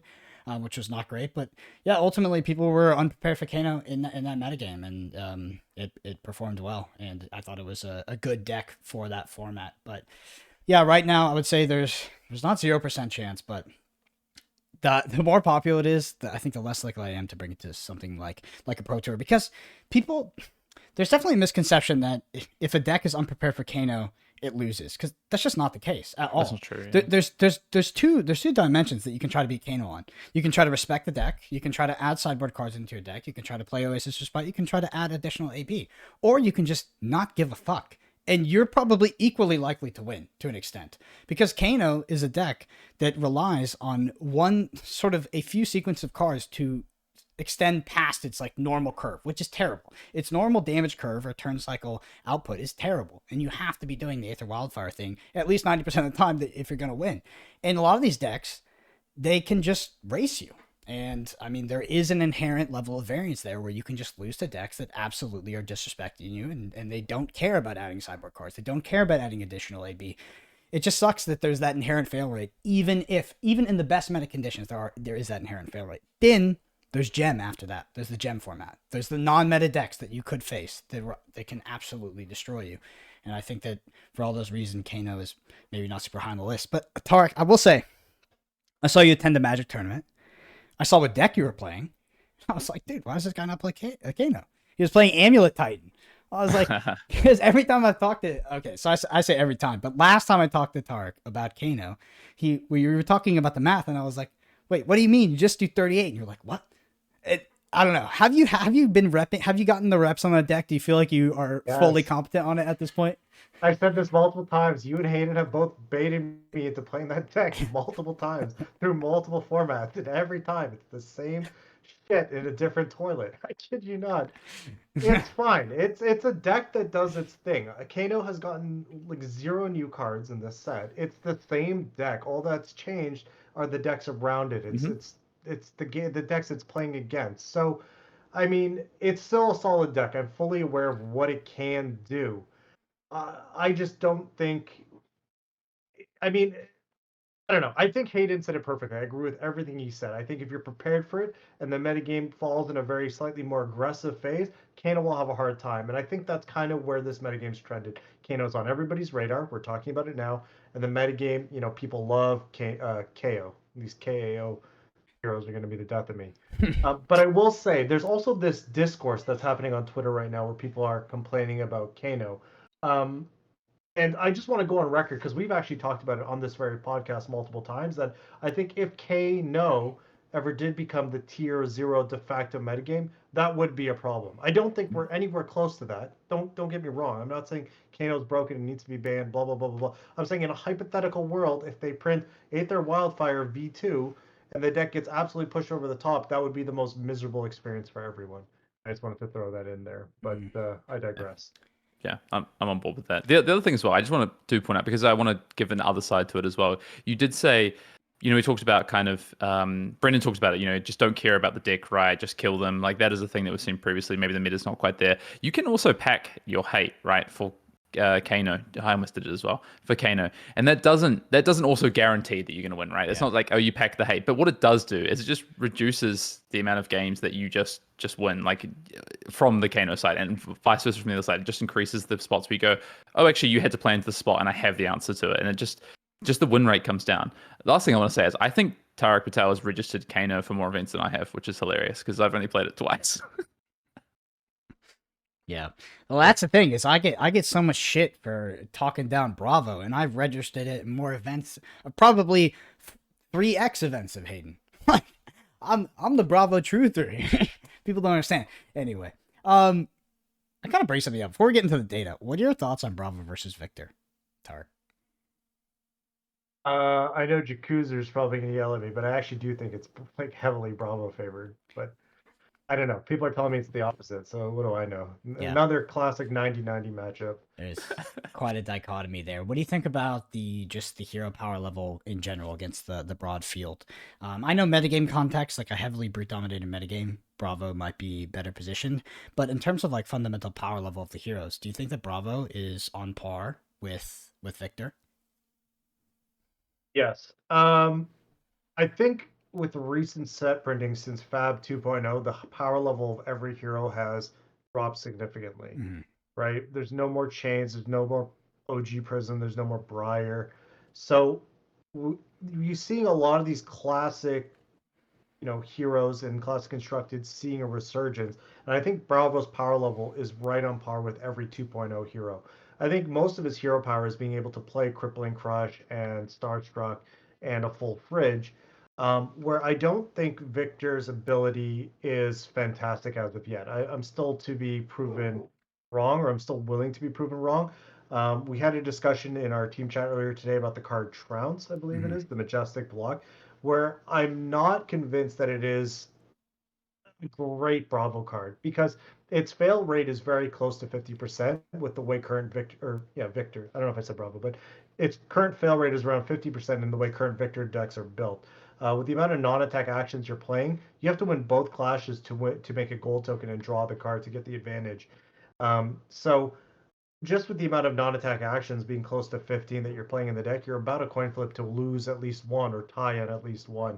which was not great. But yeah, ultimately people were unprepared for Kano in that metagame, and it performed well, and I thought it was a good deck for that format. But yeah, right now I would say there's not 0% chance, but the more popular it is, I think the less likely I am to bring it to something like a Pro Tour, because there's definitely a misconception that if a deck is unprepared for Kano, it loses, because that's just not the case at all. That's not true. Yeah. There's two dimensions that you can try to beat Kano on. You can try to respect the deck. You can try to add sideboard cards into your deck. You can try to play Oasis Respite. You can try to add additional AB, or you can just not give a fuck. And you're probably equally likely to win to an extent, because Kano is a deck that relies on a few sequence of cards to extend past its like normal curve, which is terrible. Its normal damage curve or turn cycle output is terrible, and you have to be doing the Aether Wildfire thing at least 90% of the time if you're going to win. And a lot of these decks, they can just race you. And I mean, there is an inherent level of variance there where you can just lose to decks that absolutely are disrespecting you, and they don't care about adding sideboard cards. They don't care about adding additional AB. It just sucks that there's that inherent fail rate, even in the best meta conditions, there is that inherent fail rate. Then There's gem after that. There's the gem format. There's the non-meta decks that you could face. They can absolutely destroy you. And I think that for all those reasons, Kano is maybe not super high on the list. But Tariq, I will say, I saw you attend the Magic tournament. I saw what deck you were playing. I was like, dude, why does this guy not play Kano? He was playing Amulet Titan. I was like, because every time I've talked to, okay, so I say every time, but last time I talked to Tariq about Kano, we were talking about the math, and I was like, wait, what do you mean? You just do 38? And you're like, what? I don't know. Have you been repping? Have you gotten the reps on a deck? Do you feel like you are fully competent on it at this point? I've said this multiple times. You and Hayden have both baited me into playing that deck multiple times through multiple formats, and every time it's the same shit in a different toilet. I kid you not. It's fine. It's a deck that does its thing. Kano has gotten like 0 new cards in this set. It's the same deck. All that's changed are the decks around it. It's the decks it's playing against. So, I mean, it's still a solid deck. I'm fully aware of what it can do. I just don't think. I mean, I don't know. I think Hayden said it perfectly. I agree with everything he said. I think if you're prepared for it and the metagame falls in a very slightly more aggressive phase, Kano will have a hard time. And I think that's kind of where this metagame's trended. Kano's on everybody's radar. We're talking about it now. And the metagame, people love KO. These KAO heroes are going to be the death of me. But I will say, there's also this discourse that's happening on Twitter right now where people are complaining about Kano. And I just want to go on record because we've actually talked about it on this very podcast multiple times that I think if Kano ever did become the tier 0 de facto metagame, that would be a problem. I don't think we're anywhere close to that. Don't get me wrong. I'm not saying Kano's broken and needs to be banned, blah, blah, blah, blah, blah. I'm saying in a hypothetical world, if they print Aether Wildfire V2 and the deck gets absolutely pushed over the top, that would be the most miserable experience for everyone. I just wanted to throw that in there, but I digress. Yeah, I'm on board with that. The other thing as well, I just want to point out, because I want to give an other side to it as well. You did say, we talked about kind of, Brendan talks about it, just don't care about the deck, right? Just kill them. Like, that is a thing that was seen previously. Maybe the meta's not quite there. You can also pack your hate, right, for Kano. I almost did it as well for Kano, and that doesn't also guarantee that you're going to win, right? It's not like, oh, you pack the hate, but what it does do is it just reduces the amount of games that you just win, like from the Kano side, and vice versa from the other side. It just increases the spots where you go, oh, actually you had to play into the spot and I have the answer to it, and it just the win rate comes down. The last thing I want to say is I think Tariq Patel has registered Kano for more events than I have, which is hilarious because I've only played it twice. Yeah. Well, that's the thing is I get so much shit for talking down Bravo, and I've registered it in more events, probably 3x events of Hayden. I'm the Bravo truther. People don't understand. Anyway, I kind of bring something up before we get into the data. What are your thoughts on Bravo versus Victor, Tar? I know Jacuzer's probably going to yell at me, but I actually do think it's like heavily Bravo favored. But I don't know. People are telling me it's the opposite, so what do I know? Yeah. Another classic 90-90 matchup. There's quite a dichotomy there. What do you think about the hero power level in general against the broad field? I know metagame context, like a heavily brute dominated metagame, Bravo might be better positioned. But in terms of like fundamental power level of the heroes, do you think that Bravo is on par with Victor? Yes. I think with recent set printing since Fab 2.0, the power level of every hero has dropped significantly. Mm-hmm. Right? There's no more chains, there's no more OG Prism, there's no more Briar. So you're seeing a lot of these classic, heroes and classic constructed seeing a resurgence. And I think Bravo's power level is right on par with every 2.0 hero. I think most of his hero power is being able to play Crippling Crush and Starstruck and a full Fridge, where I don't think Victor's ability is fantastic as of yet. I'm still to be proven wrong, or I'm still willing to be proven wrong. We had a discussion in our team chat earlier today about the card Trounce, I believe it is, the Majestic Block, where I'm not convinced that it is a great Bravo card because its fail rate is very close to 50% with the way current Victor. I don't know if I said Bravo, but its current fail rate is around 50% in the way current Victor decks are built. With the amount of non-attack actions you're playing, you have to win both clashes to make a gold token and draw the card to get the advantage. So just with the amount of non-attack actions being close to 15 that you're playing in the deck, you're about a coin flip to lose at least one or tie at least one.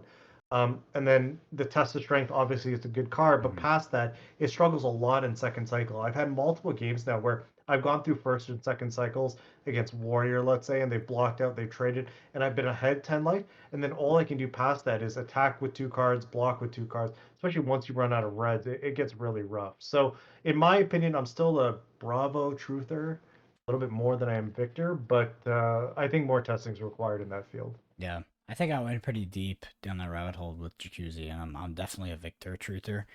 And then the test of strength obviously is a good card, but Mhm. past that, it struggles a lot in second cycle. I've had multiple games now where I've gone through first and second cycles against Warrior, let's say, and they've blocked out, they've traded, and I've been ahead 10 life, and then all I can do past that is attack with 2 cards, block with 2 cards, especially once you run out of reds, it gets really rough. So, in my opinion, I'm still a Bravo truther, a little bit more than I am Victor, but I think more testing is required in that field. Yeah, I think I went pretty deep down that rabbit hole with Jacuzzi, and I'm definitely a Victor truther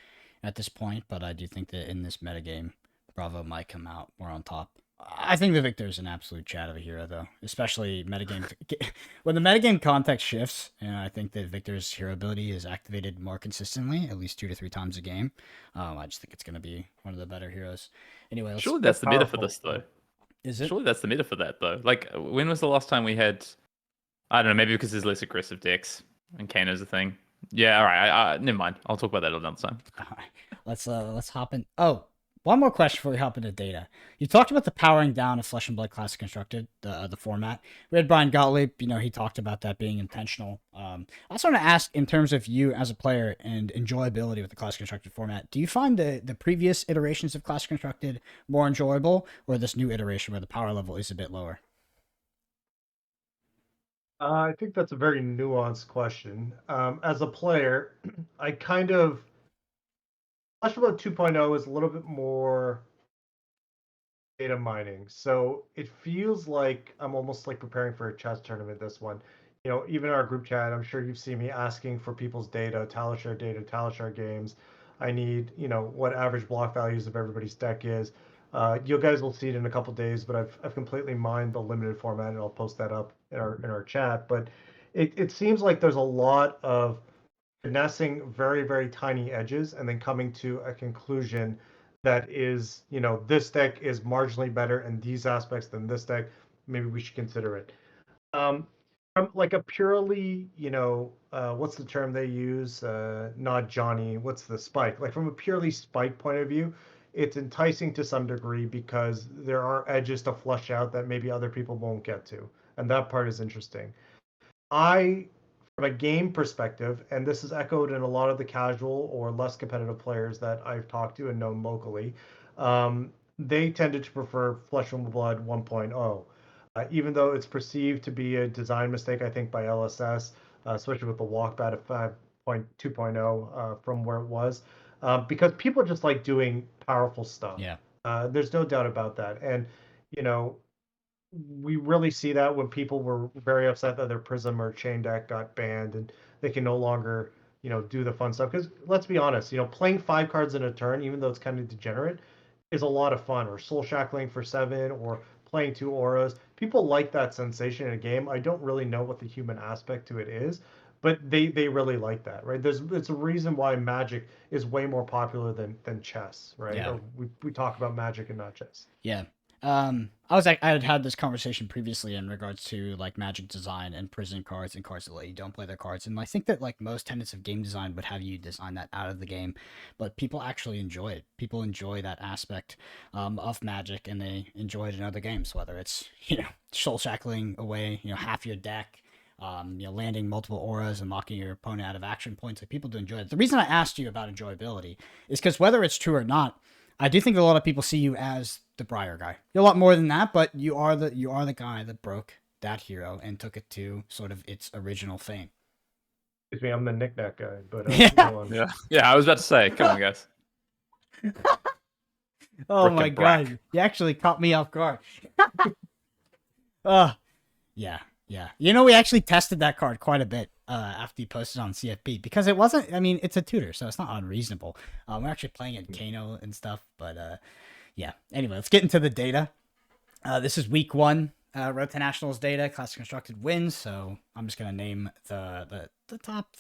at this point, but I do think that in this metagame, Bravo might come out more on top. I think the Victor is an absolute chat of a hero, though, especially metagame. When the metagame context shifts, and I think that Victor's hero ability is activated more consistently, at least 2 to 3 times a game, I just think it's going to be one of the better heroes. Anyway, let's. Surely that's the meta for Powerful. this, though. Is it? Surely that's the meta for that, though. Like, when was the last time we had? I don't know. Maybe because there's less aggressive decks and Kano's a thing. Yeah. All right. Never mind. I'll talk about that another time. All right. Let's hop in. Oh, one more question before we hop into data. You talked about the powering down of Flesh and Blood Classic Constructed, the format. We had Brian Gottlieb. He talked about that being intentional. I also want to ask, in terms of you as a player and enjoyability with the Classic Constructed format, do you find the previous iterations of Classic Constructed more enjoyable, or this new iteration where the power level is a bit lower? I think that's a very nuanced question. As a player, I kind of Flash Flood 2.0 is a little bit more data mining, so it feels like I'm almost like preparing for a chess tournament. This one, even our group chat, I'm sure you've seen me asking for people's data, Talishar games. I need, what average block values of everybody's deck is. You guys will see it in a couple days, but I've completely mined the limited format, and I'll post that up in our chat. But it seems like there's a lot of finessing very, very tiny edges and then coming to a conclusion that is, this deck is marginally better in these aspects than this deck. Maybe we should consider it. From like a purely, what's the term they use? Not Johnny. What's the spike? Like from a purely spike point of view, it's enticing to some degree because there are edges to flush out that maybe other people won't get to, and that part is interesting. I, from a game perspective, and this is echoed in a lot of the casual or less competitive players that I've talked to and known locally, they tended to prefer Flesh and Blood 1.0. Even though it's perceived to be a design mistake, I think, by LSS, especially with the walkback of 5.2.0 from where it was, because people just like doing powerful stuff. Yeah. There's no doubt about that. And, you know, we really see that when people were very upset that their Prism or Chain deck got banned and they can no longer, do the fun stuff. Because let's be honest, playing 5 cards in a turn, even though it's kind of degenerate, is a lot of fun. Or Soul Shackling for 7, or playing 2 auras. People like that sensation in a game. I don't really know what the human aspect to it is, but they really like that, right? It's a reason why Magic is way more popular than chess, right? Yeah. Or we talk about Magic and not chess. Yeah. I had this conversation previously in regards to like Magic design and prison cards and cards that let you don't play their cards, and I think that like most tenets of game design would have you design that out of the game, but people actually enjoy it. People enjoy that aspect of Magic, and they enjoy it in other games, whether it's soul shackling away half your deck. Landing multiple auras and locking your opponent out of action points. Like people do enjoy it. The reason I asked you about enjoyability is because whether it's true or not, I do think a lot of people see you as the Briar guy. You're a lot more than that, but you are the guy that broke that hero and took it to sort of its original fame. Excuse me, I'm the knick-knack guy, but Yeah. go on. Yeah. I was about to say, come on, guys. Oh Brick my and brack. god, you actually caught me off guard. Yeah. We actually tested that card quite a bit after you posted on CFP because it wasn't. I mean, it's a tutor, so it's not unreasonable. We're actually playing in Kano and stuff, but yeah. Anyway, let's get into the data. This is week 1, Road to Nationals data, Classic Constructed wins. So I'm just gonna name the top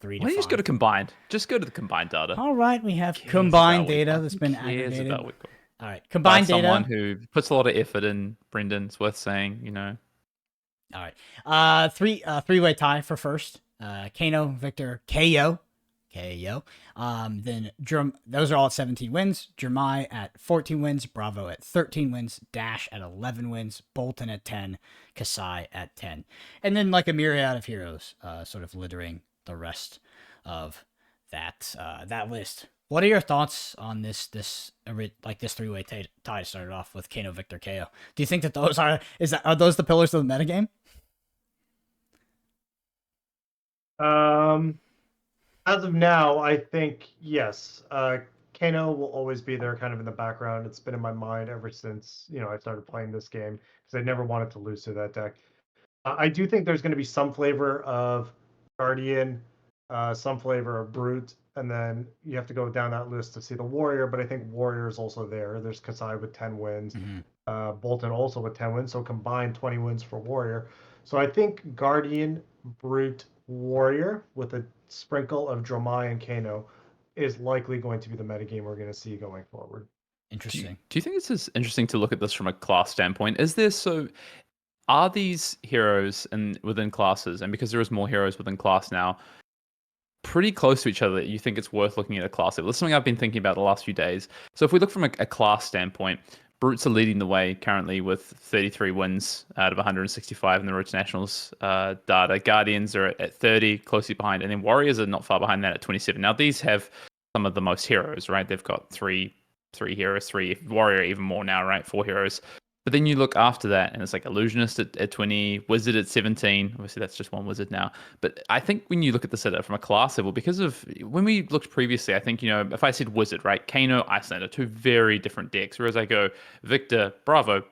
3 to 5. Why don't you just go to combined? Just go to the combined data. All right, we have Cares combined about week data one? that's Who been cares aggregated. about week one? All right, By combined data. someone who puts a lot of effort in, Brendan. It's worth saying, All right. Three-way tie for first. Kano, Victor, KO. Then those are all at 17 wins. Jermai at 14 wins. Bravo at 13 wins. Dash at 11 wins. Bolton at 10. Kasai at 10. And then like a myriad of heroes sort of littering the rest of that that list. What are your thoughts on this three-way tie started off with Kano, Victor, KO? Do you think that are those the pillars of the metagame? As of now, I think yes. Kano will always be there, kind of in the background. It's been in my mind ever since I started playing this game because I never wanted to lose to that deck. I do think there's going to be some flavor of Guardian, some flavor of Brute, and then you have to go down that list to see the Warrior. But I think Warrior is also there. There's Kasai with 10 wins, Bolton also with 10 wins, so combined 20 wins for Warrior. So I think Guardian, Brute, Warrior with a sprinkle of Dromai and Kano is likely going to be the metagame we're going to see going forward. Interesting. Do you think this is interesting to look at this from a class standpoint? Are these heroes within classes, and because there is more heroes within class now, pretty close to each other that you think it's worth looking at a class level? That's something I've been thinking about the last few days. So if we look from a class standpoint, Brutes are leading the way currently with 33 wins out of 165 in the Road to Nationals data. Guardians are at 30, closely behind, and then Warriors are not far behind that at 27. Now these have some of the most heroes, right? They've got three heroes, Warrior even more now, right? 4 heroes. But then you look after that, and it's like Illusionist at 20, Wizard at 17. Obviously, that's just one Wizard now. But I think when you look at the setup from a class level, because of when we looked previously, I think, if I said Wizard, right? Kano, Icelander, 2 very different decks. Whereas I go Victor, Bravo,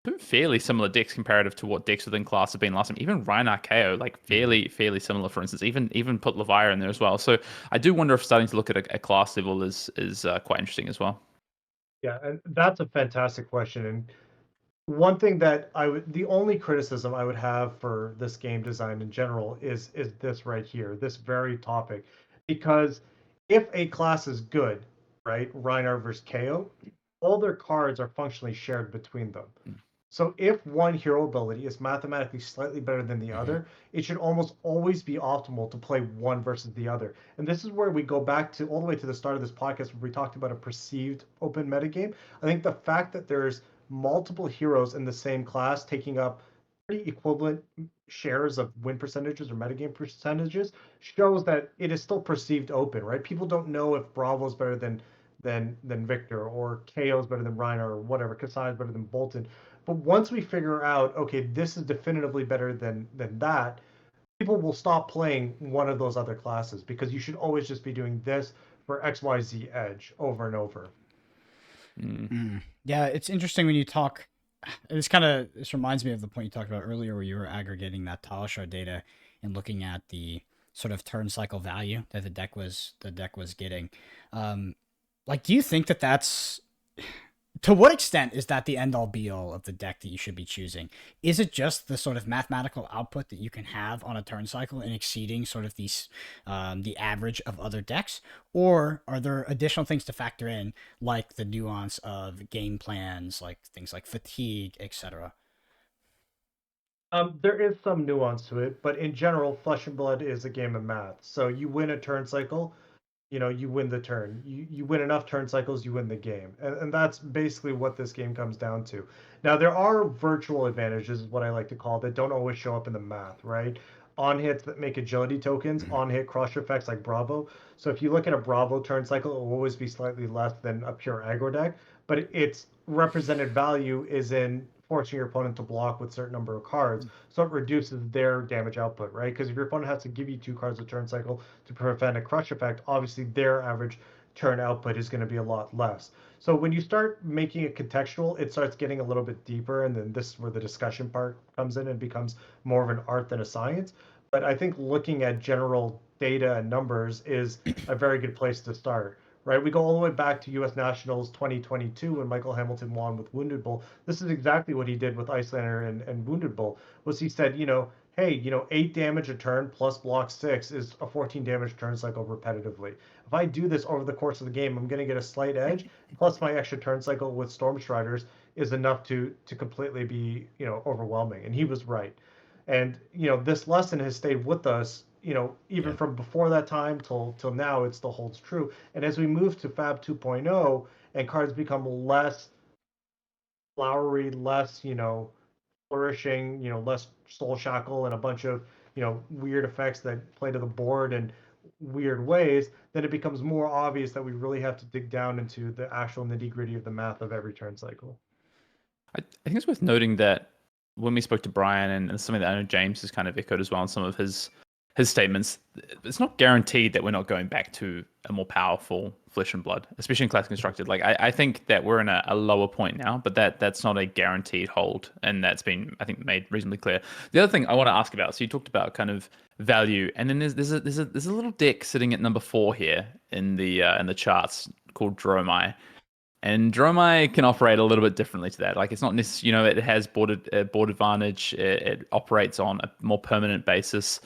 2 fairly similar decks comparative to what decks within class have been last time. Even Rhinar KO, like fairly similar, for instance. Even put Leviathan in there as well. So I do wonder if starting to look at a class level is quite interesting as well. Yeah, and that's a fantastic question. And one thing that the only criticism I would have for this game design in general is this right here, this very topic, because if a class is good, right, Rhinar versus KO, all their cards are functionally shared between them. So if one hero ability is mathematically slightly better than the other, it should almost always be optimal to play one versus the other. And this is where we go back to all the way to the start of this podcast where we talked about a perceived open metagame. I think the fact that there's multiple heroes in the same class taking up pretty equivalent shares of win percentages or metagame percentages shows that it is still perceived open, right? People don't know if Bravo is better than Victor, or KO is better than Rhinar, or whatever, Kasai is better than Bolton. But once we figure out, okay, this is definitively better than that, people will stop playing one of those other classes because you should always just be doing this for XYZ edge over and over. Yeah, it's interesting when you talk. This reminds me of the point you talked about earlier, where you were aggregating that Talishar data and looking at the sort of turn cycle value that the deck was getting. Do you think that that's, to what extent is that the end all be all of the deck that you should be choosing? Is it just the sort of mathematical output that you can have on a turn cycle and exceeding sort of these the average of other decks, or are there additional things to factor in, like the nuance of game plans, like things like fatigue, etc.? There is some nuance to it, but in general, Flesh and Blood is a game of math. So you win a turn cycle, you win the turn. You win enough turn cycles, you win the game. And that's basically what this game comes down to. Now, there are virtual advantages, is what I like to call, that don't always show up in the math, right? On hits that make agility tokens, on hit crusher effects like Bravo. So if you look at a Bravo turn cycle, it will always be slightly less than a pure aggro deck, but its represented value is in forcing your opponent to block with a certain number of cards, so it reduces their damage output, right? Because if your opponent has to give you 2 cards a turn cycle to prevent a crush effect, obviously their average turn output is going to be a lot less. So when you start making it contextual, it starts getting a little bit deeper, and then this is where the discussion part comes in and becomes more of an art than a science. But I think looking at general data and numbers is a very good place to start. Right, we go all the way back to U.S. Nationals 2022 when Michael Hamilton won with Wounded Bull. This is exactly what he did with Icelander and Wounded Bull. Was he said, hey, 8 damage a turn plus block 6 is a 14 damage turn cycle repetitively. If I do this over the course of the game, I'm going to get a slight edge. Plus my extra turn cycle with Storm Striders is enough to completely be overwhelming. And he was right. And this lesson has stayed with us even from before that time till now. It still holds true. And as we move to Fab 2.0 and cards become less flowery, less flourishing, less Soul Shackle and a bunch of weird effects that play to the board in weird ways, then it becomes more obvious that we really have to dig down into the actual nitty-gritty of the math of every turn cycle. I think it's worth noting that when we spoke to Brian and something that I know James has kind of echoed as well in some of his statements, it's not guaranteed that we're not going back to a more powerful Flesh and Blood, especially in Classic Constructed. Like I think that we're in a lower point now, but that's not a guaranteed hold, and that's been, I think, made reasonably clear. The other thing I want to ask about, so you talked about kind of value, and then there's a little deck sitting at number 4 here in the charts called Dromai. And Dromai can operate a little bit differently to that. Like it's not necessarily, it has board advantage. It operates on a more permanent basis.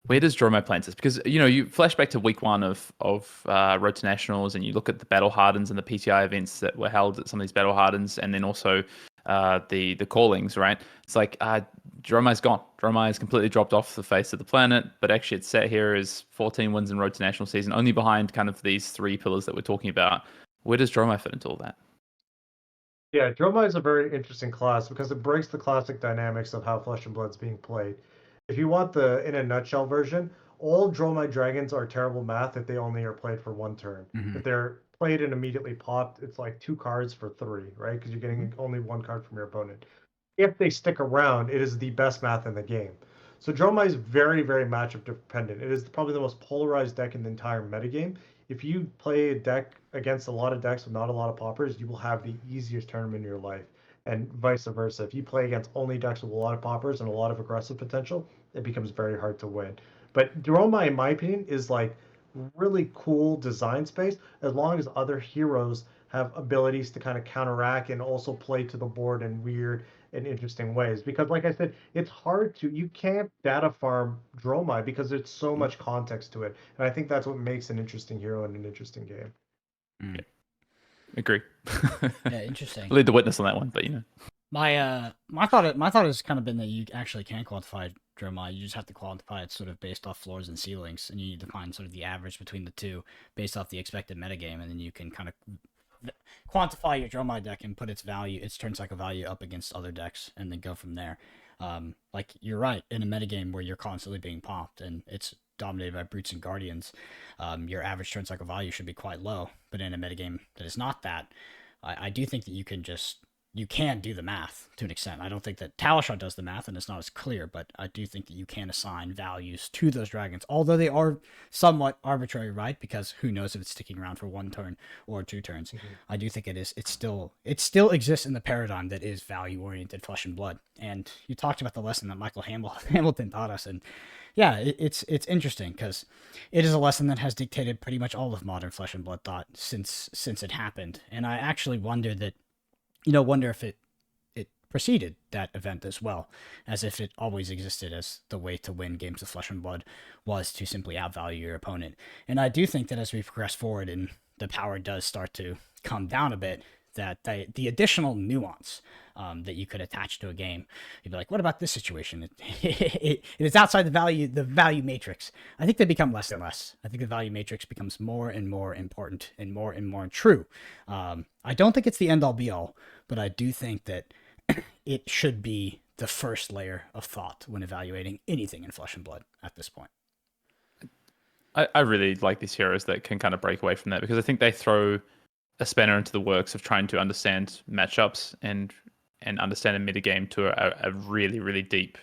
Where does Dromai play this? Because you flash back to week 1 of Road to Nationals, and you look at the Battle Hardens and the PTI events that were held at some of these Battle Hardens, and then also the callings. Right? It's like Dromai's gone. Dromai has completely dropped off the face of the planet. But actually, it's sat here as 14 wins in Road to National season, only behind kind of these 3 pillars that we're talking about. Where does Dromai fit into all that? Yeah, Dromai is a very interesting class because it breaks the classic dynamics of how Flesh and Blood's being played. If you want the in a nutshell version, all Dromai dragons are terrible math if they only are played for 1 turn. Mm-hmm. If they're played and immediately popped, it's like 2 cards for 3, right? Because you're getting only 1 card from your opponent. If they stick around, it is the best math in the game. So Dromai is very, very matchup dependent. It is probably the most polarized deck in the entire metagame. If you play a deck against a lot of decks with not a lot of poppers, you will have the easiest tournament in your life. And vice versa. If you play against only decks with a lot of poppers and a lot of aggressive potential, it becomes very hard to win. But Dromai, in my opinion, is like really cool design space as long as other heroes have abilities to kind of counteract and also play to the board in weird and interesting ways. Because like I said, it's hard you can't data farm Dromai because there's so much context to it. And I think that's what makes an interesting hero and an interesting game. Mm. Yeah. Agree. Yeah, interesting. Lead the witness on that one, but my thought has kind of been that you actually can quantify Dromai. You just have to quantify it sort of based off floors and ceilings, and you need to find sort of the average between the two based off the expected metagame, and then you can kind of quantify your Dromai deck and put its turn cycle value up against other decks, and then go from there. Like you're right, in a metagame where you're constantly being popped and it's dominated by Brutes and Guardians, your average turn cycle value should be quite low. But in a metagame that is not that, I do think that you can do the math to an extent. I don't think that Talishar does the math, and it's not as clear, but I do think that you can assign values to those dragons, although they are somewhat arbitrary, right? Because who knows if it's sticking around for 1 turn or 2 turns. Mm-hmm. I do think it still exists in the paradigm that is value-oriented Flesh and Blood. And you talked about the lesson that Michael Hamilton taught us, and yeah, it's interesting because it is a lesson that has dictated pretty much all of modern Flesh and Blood thought since it happened. And I actually wonder if it preceded that event as well, as if it always existed as the way to win games of Flesh and Blood was to simply outvalue your opponent. And I do think that as we progress forward and the power does start to come down a bit, that the additional nuance that you could attach to a game, you'd be like, what about this situation? It's outside the value matrix. I think they become less and less. I think the value matrix becomes more and more important and more true. I don't think it's the end all be all, but I do think that it should be the first layer of thought when evaluating anything in Flesh and Blood at this point. I really like these heroes that can kind of break away from that, because I think they throw a spanner into the works of trying to understand matchups and understand a metagame to a really, really deep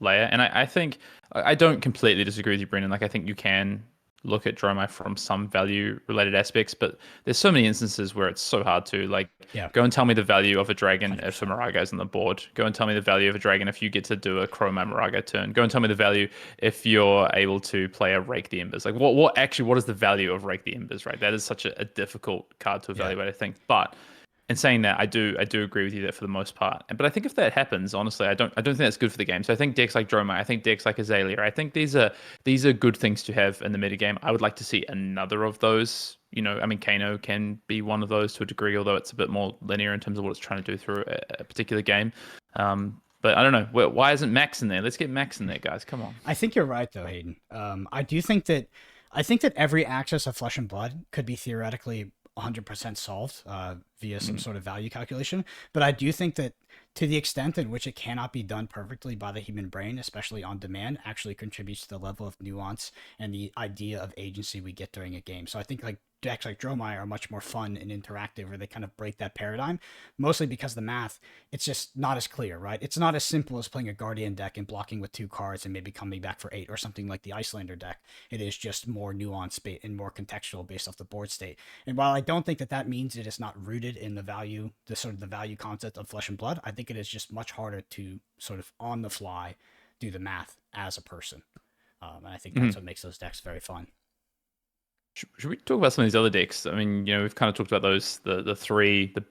layer. And I think I don't completely disagree with you, Brendan. Like I think you can look at Dromai from some value related aspects, but there's so many instances where it's so hard to go and tell me the value of a dragon 100%. If a Moraga is on the board. Go and tell me the value of a dragon if you get to do a Chroma Moraga turn. Go and tell me the value if you're able to play a Rake the Embers. Like what is the value of Rake the Embers, right? That is such a difficult card to evaluate, I think. But in saying that, I do agree with you there for the most part. But I think if that happens, honestly, I don't think that's good for the game. So I think decks like Dromai, I think decks like Azalea, I think these are good things to have in the metagame. I would like to see another of those. Kano can be one of those to a degree, although it's a bit more linear in terms of what it's trying to do through a particular game. But I don't know. Why isn't Max in there? Let's get Max in there, guys. Come on. I think you're right, though, Hayden. I think that every axis of Flesh and Blood could be theoretically 100% solved via some sort of value calculation. But I do think that to the extent in which it cannot be done perfectly by the human brain, especially on demand, actually contributes to the level of nuance and the idea of agency we get during a game. So I think like decks like Dromai are much more fun and interactive, where they kind of break that paradigm, mostly because the math, it's just not as clear, right? It's not as simple as playing a Guardian deck and blocking with 2 cards and maybe coming back for 8 or something like the Icelander deck. It is just more nuanced and more contextual based off the board state. And while I don't think that that means it is not rooted in the value, the sort of the value concept of Flesh and Blood, I think it is just much harder to sort of on the fly do the math as a person. And I think that's what makes those decks very fun. Should we talk about some of these other decks? I mean, we've kind of talked about those, the three, the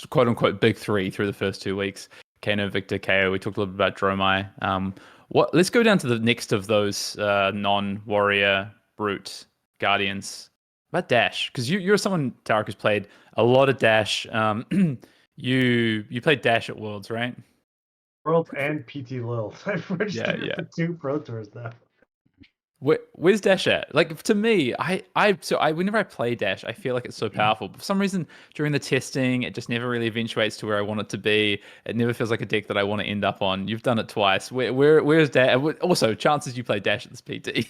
quote unquote big 3 through the first 2 weeks. Kano, Victor, KO. We talked a little bit about Dromai. Let's go down to the next of those non-warrior, brute, guardians. About Dash, because you're someone, Tariq, who's played a lot of Dash. You played Dash at Worlds, right? Worlds and PT Lil. I've registered for 2 Pro Tours now. Where's Dash at? Like, to me, whenever I play Dash, I feel like it's so powerful. But for some reason, during the testing, it just never really eventuates to where I want it to be. It never feels like a deck that I want to end up on. You've done it twice. Where's Dash? Also, chances you play Dash at this PT.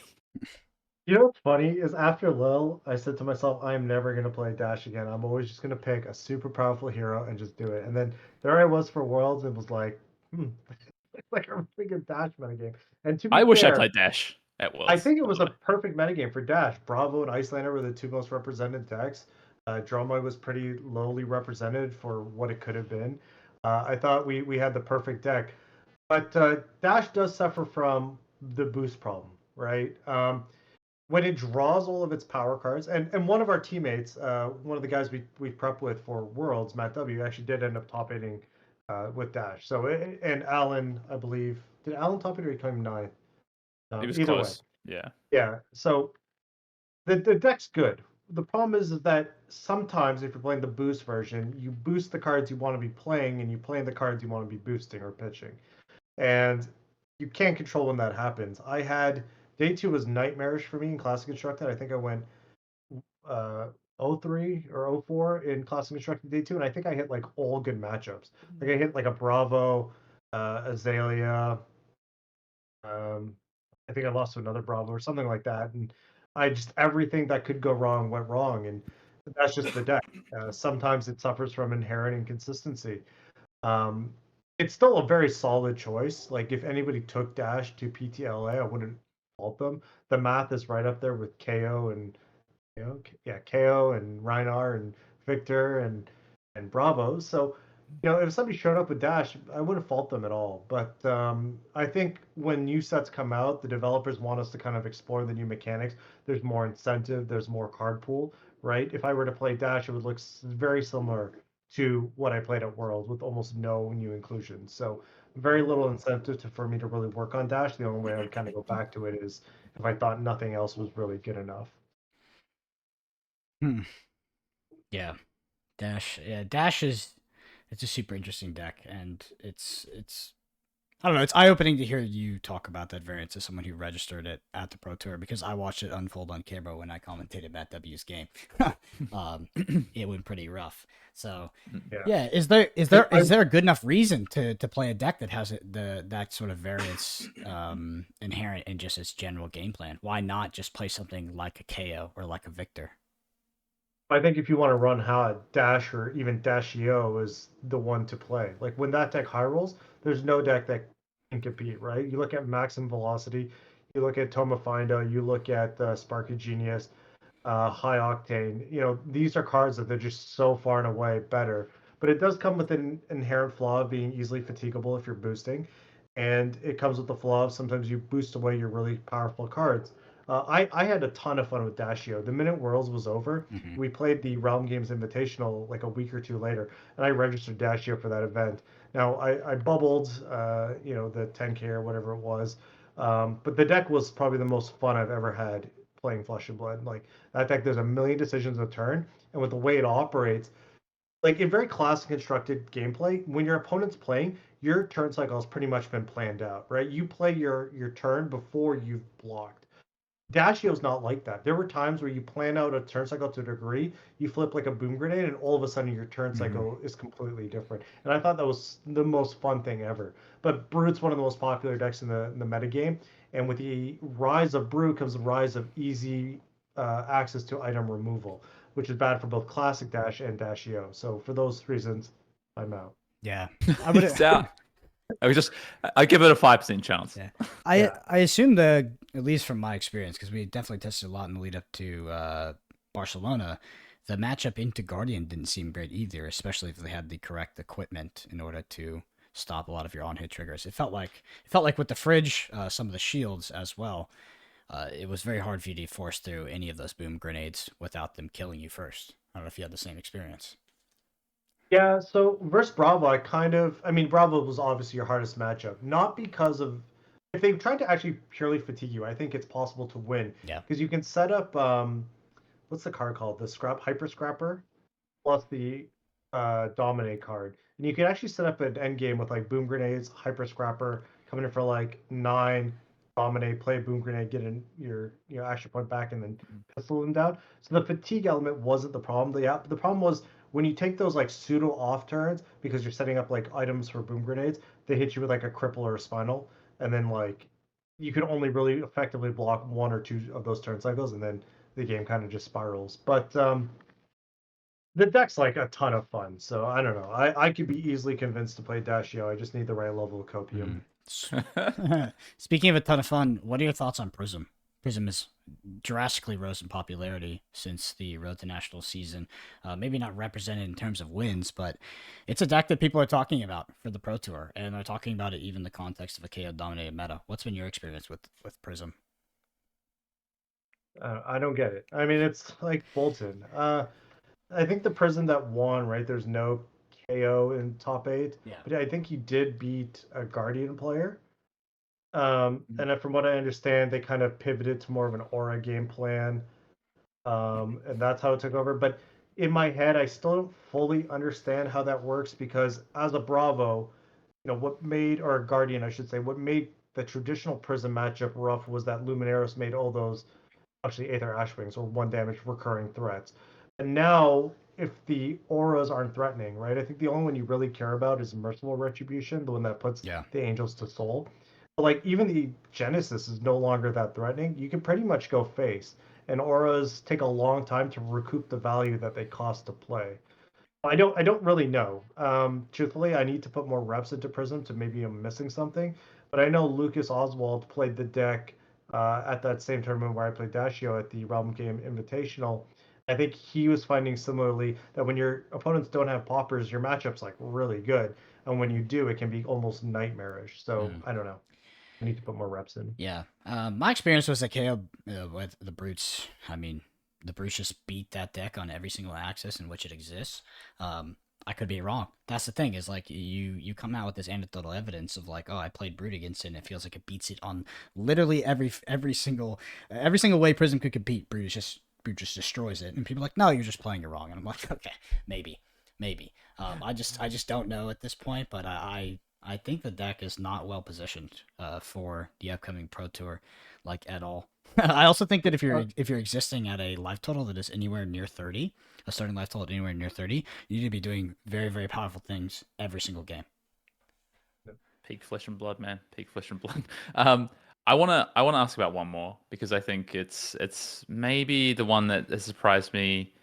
You know what's funny is after Lil, I said to myself, I'm never going to play Dash again. I'm always just going to pick a super powerful hero and just do it. And then there I was for Worlds and was like, like a really good Dash metagame. And to be I wish I fair, played Dash at Worlds. I think it was a perfect metagame for Dash. Bravo and Icelander were the 2 most represented decks. Dromai was pretty lowly represented for what it could have been. I thought we had the perfect deck. But Dash does suffer from the boost problem, right? When it draws all of its power cards, and one of our teammates, one of the guys we prep with for Worlds, Matt W, actually did end up top 8ing with Dash. So and Alan, I believe, did Alan top 8 or he came 9th? It was either close. way. Yeah. Yeah. So the deck's good. The problem is that sometimes if you're playing the boost version, you boost the cards you want to be playing, and you play the cards you want to be boosting or pitching, and you can't control when that happens. I had day 2 was nightmarish for me in Classic Constructed. I think I went 03 or 04 in Classic Constructed day 2, and I think I hit like all good matchups. Like I hit like a Bravo, Azalea. I think I lost to another Bravo or something like that, and I just everything that could go wrong went wrong, and that's just the deck. Sometimes it suffers from inherent inconsistency. It's still a very solid choice. Like if anybody took Dash to PTLA, I wouldn't fault them. The math is right up there with KO and KO and Rhinar and Victor and Bravo. So if somebody showed up with Dash, I wouldn't fault them at all. But I think when new sets come out, the developers want us to kind of explore the new mechanics. There's more incentive. There's more card pool, right? If I were to play Dash, it would look very similar to what I played at Worlds with almost no new inclusions. So very little incentive for me to really work on Dash. The only way I would kind of go back to it is if I thought nothing else was really good enough. Yeah. Dash. Yeah, Dash is... It's a super interesting deck, and it's I don't know, it's eye-opening to hear you talk about that variant as someone who registered it at the Pro Tour, because I watched it unfold on camera when I commentated Matt W's game. It went pretty rough. So yeah, is there a good enough reason to play a deck that has that sort of variance inherent in just its general game plan? Why not just play something like a KO or like a Victor? I think if you want to run hard, Dash or even Dashio is the one to play. Like when that deck high rolls, there's no deck that can compete, right? You look at Maximum Velocity, you look at Toma Findo, you look at Sparky Genius, High Octane. These are cards that they're just so far and away better. But it does come with an inherent flaw of being easily fatigable if you're boosting. And it comes with the flaw of sometimes you boost away your really powerful cards. I had a ton of fun with Dashio. The minute Worlds was over, we played the Realm Games Invitational like a week or 2 later, and I registered Dashio for that event. Now, I bubbled, the 10K or whatever it was, but the deck was probably the most fun I've ever had playing Flesh and Blood. Like, that deck, there's a million decisions a turn, and with the way it operates, like in very classic constructed gameplay, when your opponent's playing, your turn cycle has pretty much been planned out, right? You play your turn before you've blocked. Dashio's not like that. There were times where you plan out a turn cycle to a degree, you flip like a boom grenade, and all of a sudden your turn cycle is completely different. And I thought that was the most fun thing ever. But Brute's one of the most popular decks in the metagame, and with the rise of Brute comes the rise of easy access to item removal, which is bad for both classic Dash and Dashio. So for those reasons, I'm out. Yeah, I would. It's out. I give it a 5% chance. Yeah, Yeah. I assume that, at least from my experience, because we definitely tested a lot in the lead up to Barcelona, the matchup into Guardian didn't seem great either, especially if they had the correct equipment in order to stop a lot of your on hit triggers. It felt like with the fridge, some of the shields as well. It was very hard for you to force through any of those boom grenades without them killing you first. I don't know if you had the same experience. Yeah, so versus Bravo, I mean, Bravo was obviously your hardest matchup, not because of if they tried to actually purely fatigue you. I think it's possible to win Yeah. because you can set up what's the card called? The Hyper Scrapper plus the Dominate card, and you can actually set up an end game with like Boom Grenades, Hyper Scrapper coming in for like 9, Dominate, play a Boom Grenade, get in your action point back, and then pistol them down. So the fatigue element wasn't the problem. The problem was when you take those like pseudo off turns because you're setting up like items for Boom Grenades, they hit you with like a cripple or a spinal, and then like you can only really effectively block 1 or 2 of those turn cycles, and then the game kind of just spirals. But the deck's like a ton of fun, so I don't know. I could be easily convinced to play Dashio. I just need the right level of copium. Speaking of a ton of fun, what are your thoughts on Prism? Prism has drastically rose in popularity since the Road to National season. Maybe not represented in terms of wins, but it's a deck that people are talking about for the Pro Tour, and they're talking about it even in the context of a KO-dominated meta. What's been your experience with Prism? I don't get it. I mean, it's like Bolton. I think the Prism that won, right? There's no KO in top 8, Yeah. but I think he did beat a Guardian player. And from what I understand, they kind of pivoted to more of an aura game plan, and that's how it took over. But in my head, I still don't fully understand how that works because as a Bravo, what made or a Guardian, I should say, what made the traditional Prism matchup rough was that Lumineros made all those actually Aether Ashwings or 1 damage recurring threats. And now, if the auras aren't threatening, right? I think the only one you really care about is Merciful Retribution, the one that puts Yeah. the angels to soul. But like even the Genesis is no longer that threatening. You can pretty much go face, and auras take a long time to recoup the value that they cost to play. I don't really know. Truthfully, I need to put more reps into Prism to maybe I'm missing something. But I know Lucas Oswald played the deck at that same tournament where I played Dashio at the Realm Game Invitational. I think he was finding similarly that when your opponents don't have poppers, your matchup's like really good, and when you do, it can be almost nightmarish. So I don't know. I need to put more reps in. Yeah. My experience was that KO with the Brutes. I mean, the Brutes just beat that deck on every single axis in which it exists. I could be wrong. That's the thing, is like you come out with this anecdotal evidence of like, oh, I played Brute against it and it feels like it beats it on literally every single way Prism could compete. Brute just destroys it. And people are like, no, you're just playing it wrong. And I'm like, okay, maybe. I just don't know at this point, but I think the deck is not well positioned for the upcoming Pro Tour, like at all. I also think that if you're existing at a life total that is anywhere near 30, a starting life total anywhere near 30, you need to be doing very, very powerful things every single game. Peak flesh and blood, man. Peak flesh and blood. I wanna ask about one more because I think it's maybe the one that has surprised me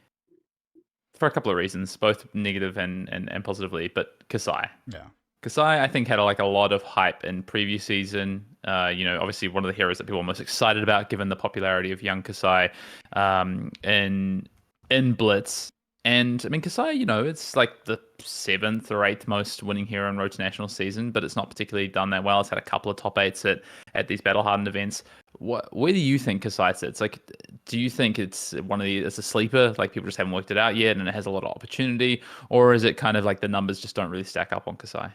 for a couple of reasons, both negative and positively. But Kasai. Yeah. Kasai, I think, had like a lot of hype in previous season. Obviously one of the heroes that people are most excited about, given the popularity of young Kasai, in Blitz. And I mean, Kasai, it's like the 7th or 8th most winning hero in Road to National season, but it's not particularly done that well. It's had a couple of top 8s at these battle hardened events. Where do you think Kasai sits? Like, do you think it's it's a sleeper, like people just haven't worked it out yet, and it has a lot of opportunity, or is it kind of like the numbers just don't really stack up on Kasai?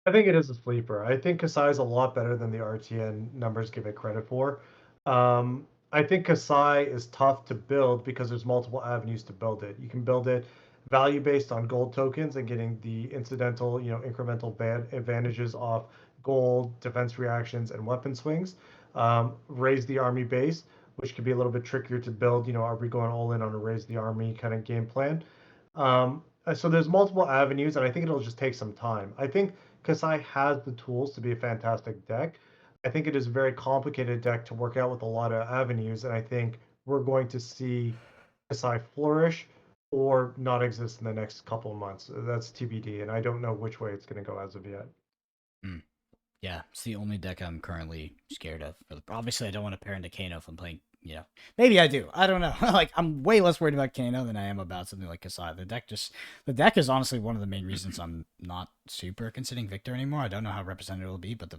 I think it is a sleeper. I think Kasai is a lot better than the RTN numbers give it credit for. I think Kasai is tough to build because there's multiple avenues to build it. You can build it value based on gold tokens and getting the incidental, incremental advantages off gold, defense reactions, and weapon swings. raise the army base, which could be a little bit trickier to build. Are we going all in on a raise the army kind of game plan? So there's multiple avenues, and I think it'll just take some time. I think Kasai has the tools to be a fantastic deck. I think it is a very complicated deck to work out with a lot of avenues, and I think we're going to see Kasai flourish or not exist in the next couple of months. That's TBD, and I don't know which way it's going to go as of yet. Mm. Yeah, it's the only deck I'm currently scared of. Obviously, I don't want to pair into Kano if I'm playing, maybe I do. I don't know. Like, I'm way less worried about Kano than I am about something like Kasai. The deck is honestly one of the main reasons I'm not super considering Victor anymore. I don't know how representative it will be, but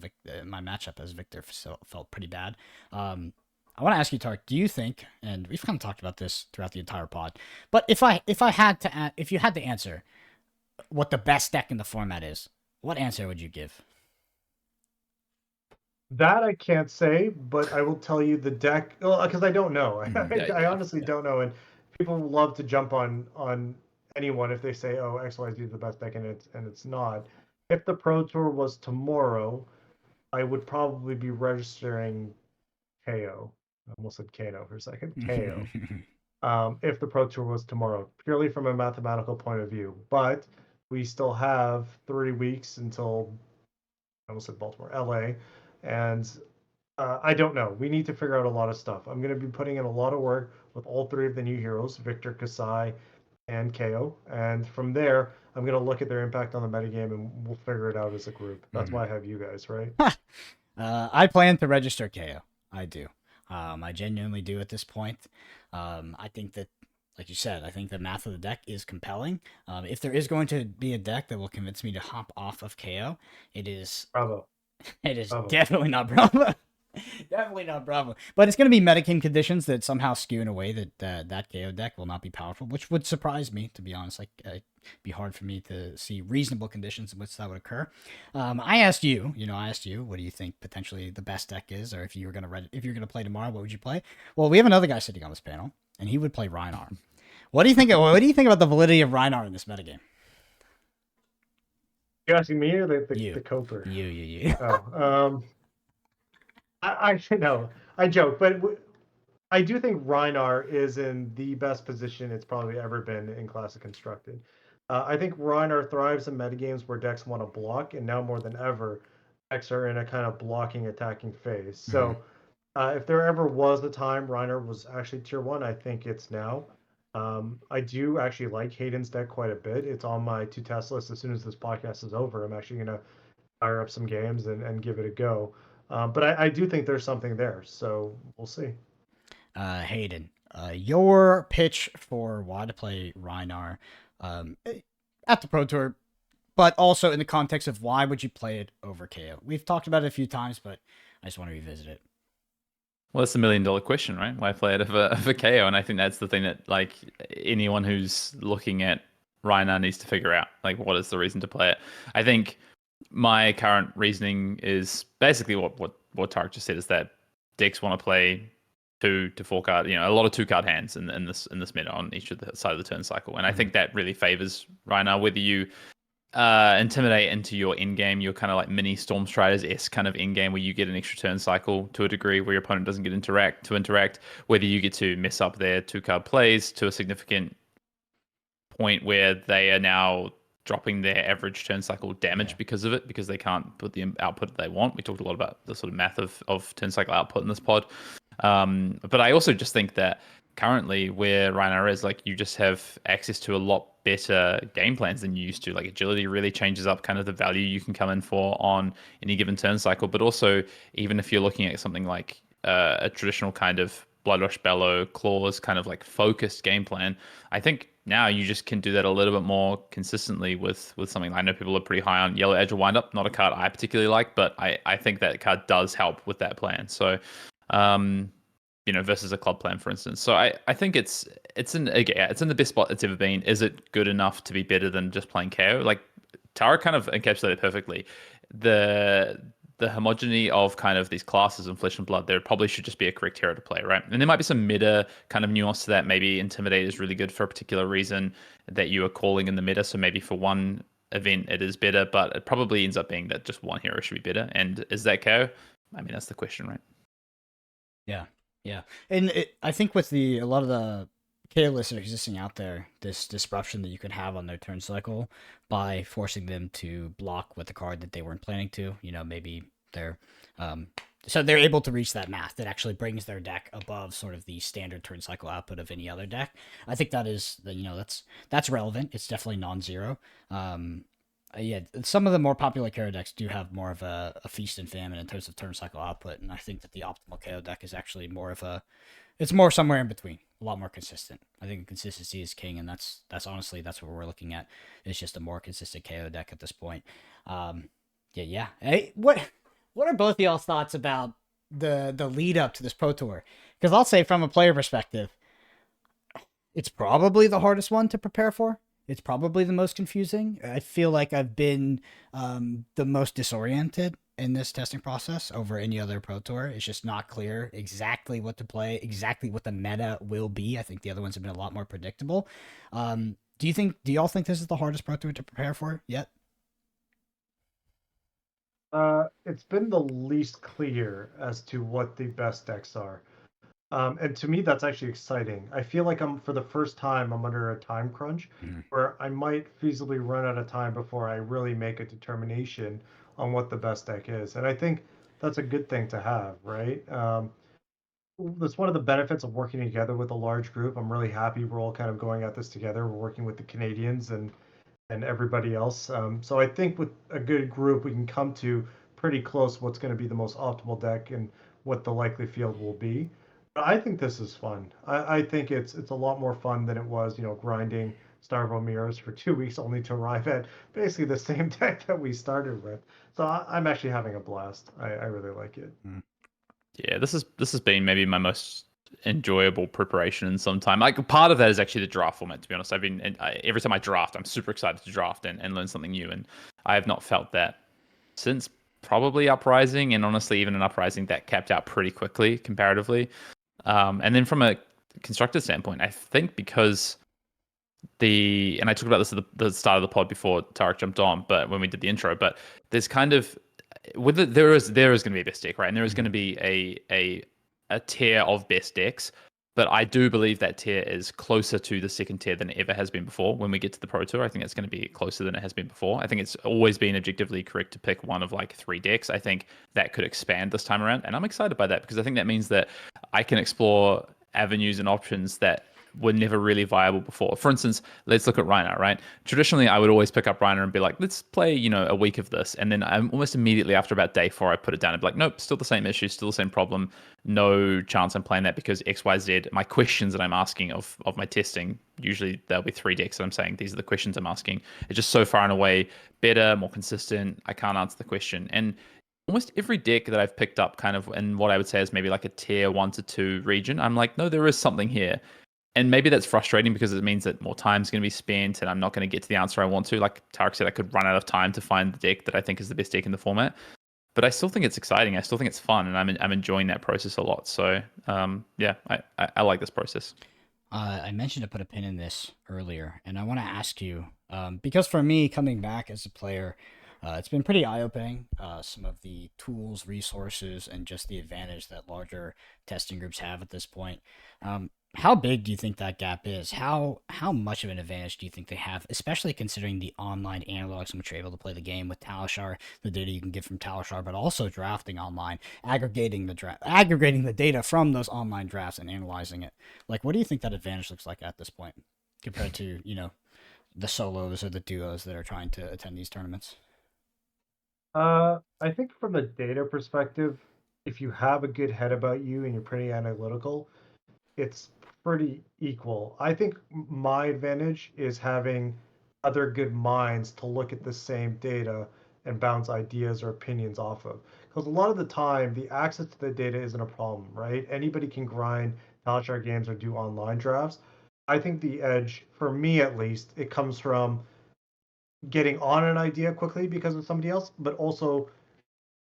my matchup as Victor felt pretty bad. I want to ask you, Tariq, do you think, and we've kind of talked about this throughout the entire pod, but if you had to answer what the best deck in the format is, what answer would you give? That I can't say, but I will tell you the deck, because I don't know. I honestly don't know, and people love to jump on anyone if they say, "Oh, XYZ is the best deck," and it's not. If the Pro Tour was tomorrow, I would probably be registering KO. I almost said Kano for a second. KO. If the Pro Tour was tomorrow, purely from a mathematical point of view, but we still have 3 weeks until I almost said Baltimore, LA. And I don't know. We need to figure out a lot of stuff. I'm going to be putting in a lot of work with all 3 of the new heroes, Victor, Kasai, and KO. And from there, I'm going to look at their impact on the metagame, and we'll figure it out as a group. That's why I have you guys, right? I plan to register KO. I do. I genuinely do at this point. I think that, like you said, I think the math of the deck is compelling. If there is going to be a deck that will convince me to hop off of KO, it is... Bravo. It is definitely not Bravo. Definitely not Bravo. But it's going to be metagame conditions that somehow skew in a way that that KO deck will not be powerful, which would surprise me, to be honest. Like, it'd be hard for me to see reasonable conditions in which that would occur. I asked you, what do you think potentially the best deck is, or if you're gonna play tomorrow, what would you play? Well, we have another guy sitting on this panel, and he would play Rhinar. What do you think? What do you think about the validity of Rhinar in this metagame? You asking me or the You. Coper? You. Oh, I know. I joke, but I do think Rhinar is in the best position it's probably ever been in Classic Constructed. I think Rhinar thrives in metagames where decks want to block, and now more than ever, decks are in a kind of blocking, attacking phase. So if there ever was a time Rhinar was actually tier 1, I think it's now. I do actually like Hayden's deck quite a bit. It's on my to-test list as soon as this podcast is over. I'm actually going to fire up some games and give it a go. But I do think there's something there, so we'll see. Hayden, your pitch for why to play Rhinar at the Pro Tour, but also in the context of why would you play it over KO? We've talked about it a few times, but I just want to revisit it. Well, that's the $1 million question, right? Why play it over KO? And I think that's the thing that, like, anyone who's looking at Rhinar needs to figure out. Like, what is the reason to play it? I think my current reasoning is basically what Tariq just said, is that decks want to play 2 to 4 card, a lot of 2-card hands in this meta on each of the side of the turn cycle. And I think that really favors Rhinar, whether you intimidate into your in-game, your kind of like mini Storm Striders kind of in-game where you get an extra turn cycle to a degree where your opponent doesn't get to interact, whether you get to mess up their 2-card plays to a significant point where they are now dropping their average turn cycle damage because of it, because they can't put the output that they want. We talked a lot about the sort of math of turn cycle output in this pod. But I also just think that currently where Rhinar is, like, you just have access to a lot better game plans than you used to. Like, agility really changes up kind of the value you can come in for on any given turn cycle. But also, even if you're looking at something like a traditional kind of Blood Rush Bellow, Claws, kind of like focused game plan, I think now you just can do that a little bit more consistently with something. I know people are pretty high on Yellow Edge of Windup, not a card I particularly like, but I think that card does help with that plan. So, versus a club plan, for instance. So I think it's in the best spot it's ever been. Is it good enough to be better than just playing KO? Like, Tara kind of encapsulated perfectly. The homogeneity of kind of these classes in Flesh and Blood, there probably should just be a correct hero to play, right? And there might be some meta kind of nuance to that. Maybe Intimidate is really good for a particular reason that you are calling in the meta. So maybe for one event it is better, but it probably ends up being that just one hero should be better. And is that KO? I mean, that's the question, right? Yeah, and I think with a lot of the KO lists that are existing out there, this disruption that you could have on their turn cycle by forcing them to block with a card that they weren't planning to, maybe they're um, so they're able to reach that math that actually brings their deck above sort of the standard turn cycle output of any other deck. I think that is that's relevant. It's definitely non-zero. Yeah, some of the more popular KO decks do have more of a feast and famine in terms of turn cycle output, and I think that the optimal KO deck is actually it's more somewhere in between, a lot more consistent. I think consistency is king, and that's honestly that's what we're looking at. It's just a more consistent KO deck at this point. Yeah. Hey, what are both of y'all's thoughts about the lead up to this Pro Tour? Because I'll say from a player perspective, it's probably the hardest one to prepare for. It's probably the most confusing. I feel like I've been the most disoriented in this testing process over any other Pro Tour. It's just not clear exactly what to play, exactly what the meta will be. I think the other ones have been a lot more predictable. Do y'all think this is the hardest Pro Tour to prepare for yet? It's been the least clear as to what the best decks are. And to me, that's actually exciting. I feel like for the first time, I'm under a time crunch where I might feasibly run out of time before I really make a determination on what the best deck is. And I think that's a good thing to have, right? That's one of the benefits of working together with a large group. I'm really happy we're all kind of going at this together. We're working with the Canadians and everybody else. So I think with a good group, we can come to pretty close what's going to be the most optimal deck and what the likely field will be. But I think this is fun. I think it's a lot more fun than it was, grinding Starvo Mirrors for 2 weeks only to arrive at basically the same deck that we started with. So I'm actually having a blast. I really like it. Yeah, this has been maybe my most enjoyable preparation in some time. Like part of that is actually the draft format. To be honest, every time I draft, I'm super excited to draft and learn something new, and I have not felt that since probably Uprising, and honestly, even an Uprising that capped out pretty quickly comparatively. And then from a constructed standpoint, I think because and I talked about this at the start of the pod before Tariq jumped on, but when we did the intro, but there's kind of there is going to be a best deck, right? And there is going to be a tier of best decks, but I do believe that tier is closer to the second tier than it ever has been before. When we get to the Pro Tour, I think it's going to be closer than it has been before. I think it's always been objectively correct to pick one of like 3 decks. I think that could expand this time around, and I'm excited by that because I think that means that I can explore avenues and options that were never really viable before. For instance, let's look at Rhinar, right? Traditionally, I would always pick up Rhinar and be like, let's play, a week of this. And then I'm almost immediately after about day 4, I put it down and be like, nope, still the same issue, still the same problem. No chance I'm playing that because XYZ, my questions that I'm asking of my testing, usually there'll be 3 decks that I'm saying, these are the questions I'm asking. It's just so far and away better, more consistent. I can't answer the question. And almost every deck that I've picked up kind of in what I would say is maybe like a tier 1 to 2 region, I'm like, no, there is something here. And maybe that's frustrating because it means that more time is going to be spent and I'm not going to get to the answer I want to. Like Tarek said, I could run out of time to find the deck that I think is the best deck in the format. But I still think it's exciting. I still think it's fun, and I'm enjoying that process a lot. So yeah, I like this process. I mentioned to put a pin in this earlier, and I want to ask you because for me, coming back as a player, it's been pretty eye-opening. Some of the tools, resources, and just the advantage that larger testing groups have at this point. How big do you think that gap is? How much of an advantage do you think they have, especially considering the online analogs in which you're able to play the game with Talishar, the data you can get from Talishar, but also drafting online, aggregating the data from those online drafts and analyzing it. Like, what do you think that advantage looks like at this point compared to the solos or the duos that are trying to attend these tournaments? I think from a data perspective, if you have a good head about you and you're pretty analytical, it's pretty equal. I think my advantage is having other good minds to look at the same data and bounce ideas or opinions off of. Because a lot of the time, the access to the data isn't a problem, right? Anybody can grind Talishar games or do online drafts. I think the edge, for me at least, it comes from getting on an idea quickly because of somebody else, but also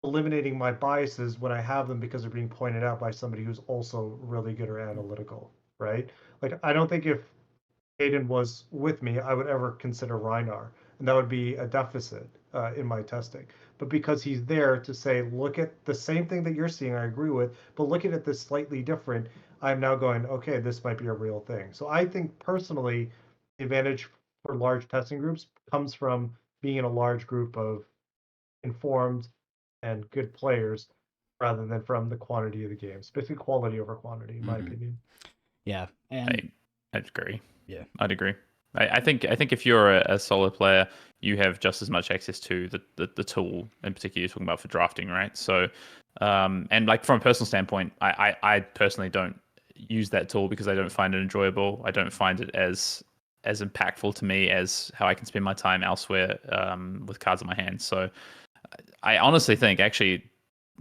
eliminating my biases when I have them because they're being pointed out by somebody who's also really good or analytical, right? Like, I don't think if Hayden was with me, I would ever consider Rhinar, and that would be a deficit. in my testing, but because he's there to say, look at the same thing that you're seeing, I agree with, but look at it this slightly different. I'm now going, okay, this might be a real thing. So I think personally, the advantage for large testing groups comes from being in a large group of informed and good players rather than from the quantity of the games. Basically, quality over quantity, in my opinion. Yeah, and I'd agree. yeah, I'd agree. I think if you're a solo player, you have just as much access to the tool in particular you're talking about for drafting, right? So, and like from a personal standpoint, I personally don't use that tool because I don't find it enjoyable. I don't find it as impactful to me as how I can spend my time elsewhere with cards in my hand. So I honestly think actually,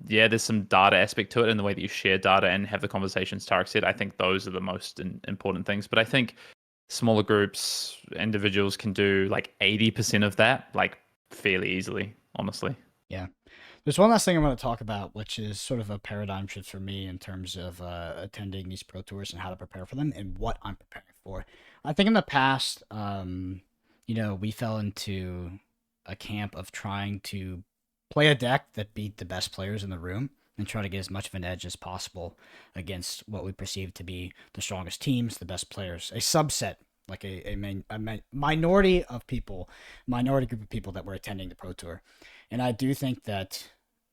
yeah, there's some data aspect to it in the way that you share data and have the conversations Tariq said. I think those are the most important things. But I think smaller groups, individuals can do like 80% of that, like fairly easily, honestly. yeah. There's one last thing I want to talk about, which is sort of a paradigm shift for me in terms of attending these pro tours and how to prepare for them and what I'm preparing for. I think in the past, we fell into a camp of trying to play a deck that beat the best players in the room and try to get as much of an edge as possible against what we perceive to be the strongest teams, the best players, a subset, like a minority of people, minority group of people that were attending the pro tour. And I do think that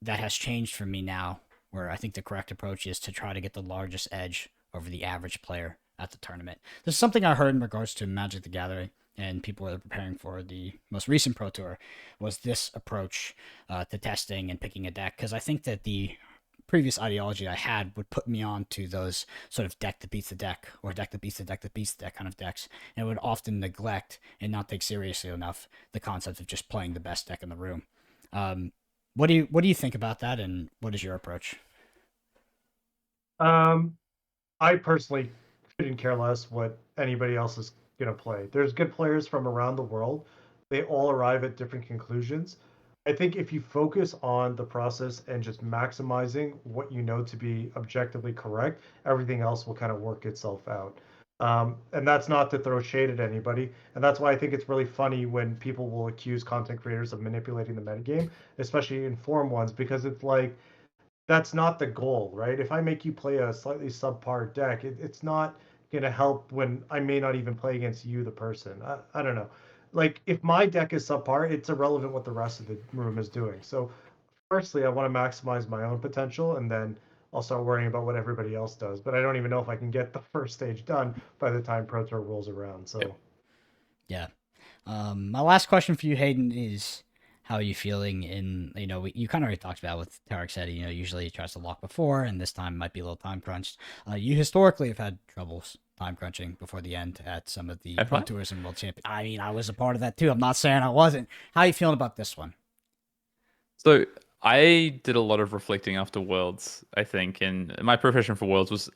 has changed for me now, where I think the correct approach is to try to get the largest edge over the average player at the tournament. This is something I heard in regards to Magic the Gathering, and people that are preparing for the most recent Pro Tour, was this approach to testing and picking a deck, because I think that the previous ideology I had would put me on to those sort of deck that beats the deck, or deck that beats the deck that beats the deck kind of decks, and would often neglect and not take seriously enough the concept of just playing the best deck in the room. What do you think about that, and what is your approach? I personally couldn't care less what anybody else is going to play. There's good players from around the world. They all arrive at different conclusions. I think if you focus on the process and just maximizing what you know to be objectively correct, everything else will kind of work itself out. And that's not to throw shade at anybody. And that's why I think it's really funny when people will accuse content creators of manipulating the metagame, especially informed ones, because it's like, that's not the goal, right? If I make you play a slightly subpar deck, it's not going to help when I may not even play against you, the person. I don't know. Like, if my deck is subpar, it's irrelevant what the rest of the room is doing. So, firstly, I want to maximize my own potential, and then I'll start worrying about what everybody else does. But I don't even know if I can get the first stage done by the time Pro Tour rolls around. So, Yeah. My last question for you, Hayden, is how are you feeling in, you kind of already talked about with Tarek said, usually he tries to lock before, and this time might be a little time crunched. You historically have had troubles time crunching before the end at some of the Pro Tours and World Champions. I mean, I was a part of that too. I'm not saying I wasn't. How are you feeling about this one? So I did a lot of reflecting after Worlds, I think, and my preparation for Worlds was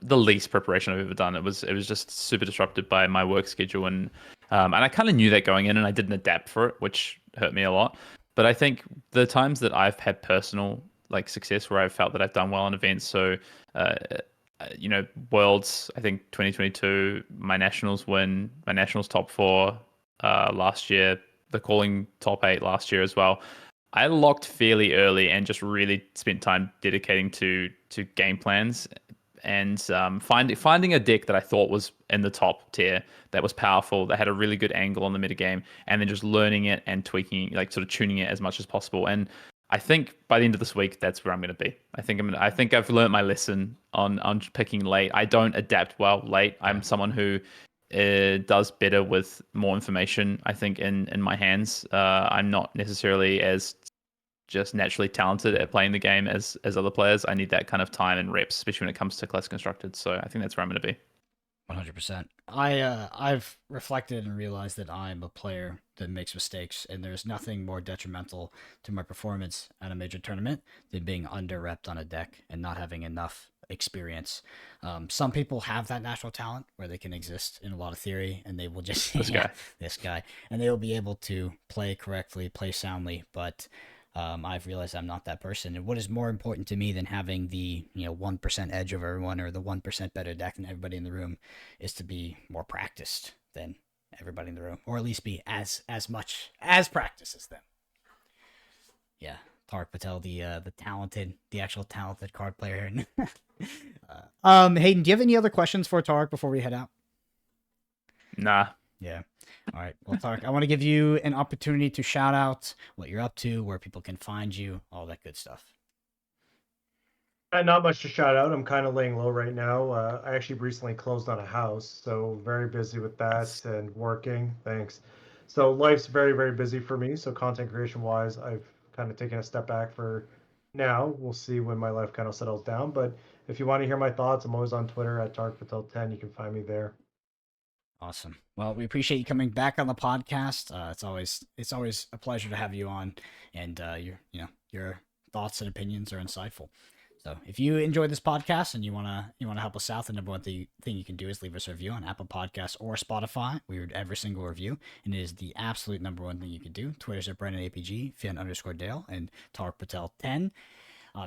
the least preparation I've ever done. It was just super disrupted by my work schedule, and I kind of knew that going in, and I didn't adapt for it, which hurt me a lot. But I think the times that I've had personal like success where I've felt that I've done well in events, so Worlds, I think 2022, my nationals win, my nationals top 4 last year, the calling top 8 last year as well. I locked fairly early and just really spent time dedicating to game plans and finding a deck that I thought was in the top tier, that was powerful, that had a really good angle on the metagame, and then just learning it and tweaking, like sort of tuning it as much as possible. And I think by the end of this week, that's where I'm going to be. I think I've learned my lesson on picking late. I don't adapt well late. I'm someone who does better with more information, I think, in my hands. I'm not necessarily as just naturally talented at playing the game as other players. I need that kind of time and reps, especially when it comes to class constructed. So I think that's where I'm going to be. 100%. I've reflected and realized that I'm a player that makes mistakes, and there's nothing more detrimental to my performance at a major tournament than being under-repped on a deck and not having enough experience. Some people have that natural talent where they can exist in a lot of theory, and they will just this guy, and they will be able to play correctly, play soundly, but I've realized I'm not that person. And what is more important to me than having the 1% edge over everyone or the 1% better deck than everybody in the room is to be more practiced than everybody in the room, or at least be as much as practiced as them. Yeah, Tariq Patel, the talented, the actual talented card player. Hayden, do you have any other questions for Tariq before we head out? Nah. Yeah. All right. Well, Tariq, I want to give you an opportunity to shout out what you're up to, where people can find you, all that good stuff. Not much to shout out. I'm kind of laying low right now. I actually recently closed on a house, so very busy with that and working. Thanks. So life's very, very busy for me. So content creation wise, I've kind of taken a step back for now. We'll see when my life kind of settles down. But if you want to hear my thoughts, I'm always on Twitter at TarkPatel10. You can find me there. Awesome. Well, we appreciate you coming back on the podcast. It's always a pleasure to have you on, and your thoughts and opinions are insightful. So if you enjoyed this podcast and you wanna help us out, the number one thing you can do is leave us a review on Apple Podcasts or Spotify. We read every single review, and it is the absolute number one thing you can do. Twitter's at BrandonAPG, Finn_Dale, and Tariq Patel 10.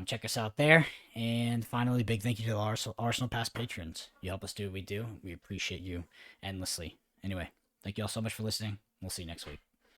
Check us out there. And finally, big thank you to the Arsenal Pass patrons. You help us do what we do. We appreciate you endlessly. Anyway, thank you all so much for listening. We'll see you next week.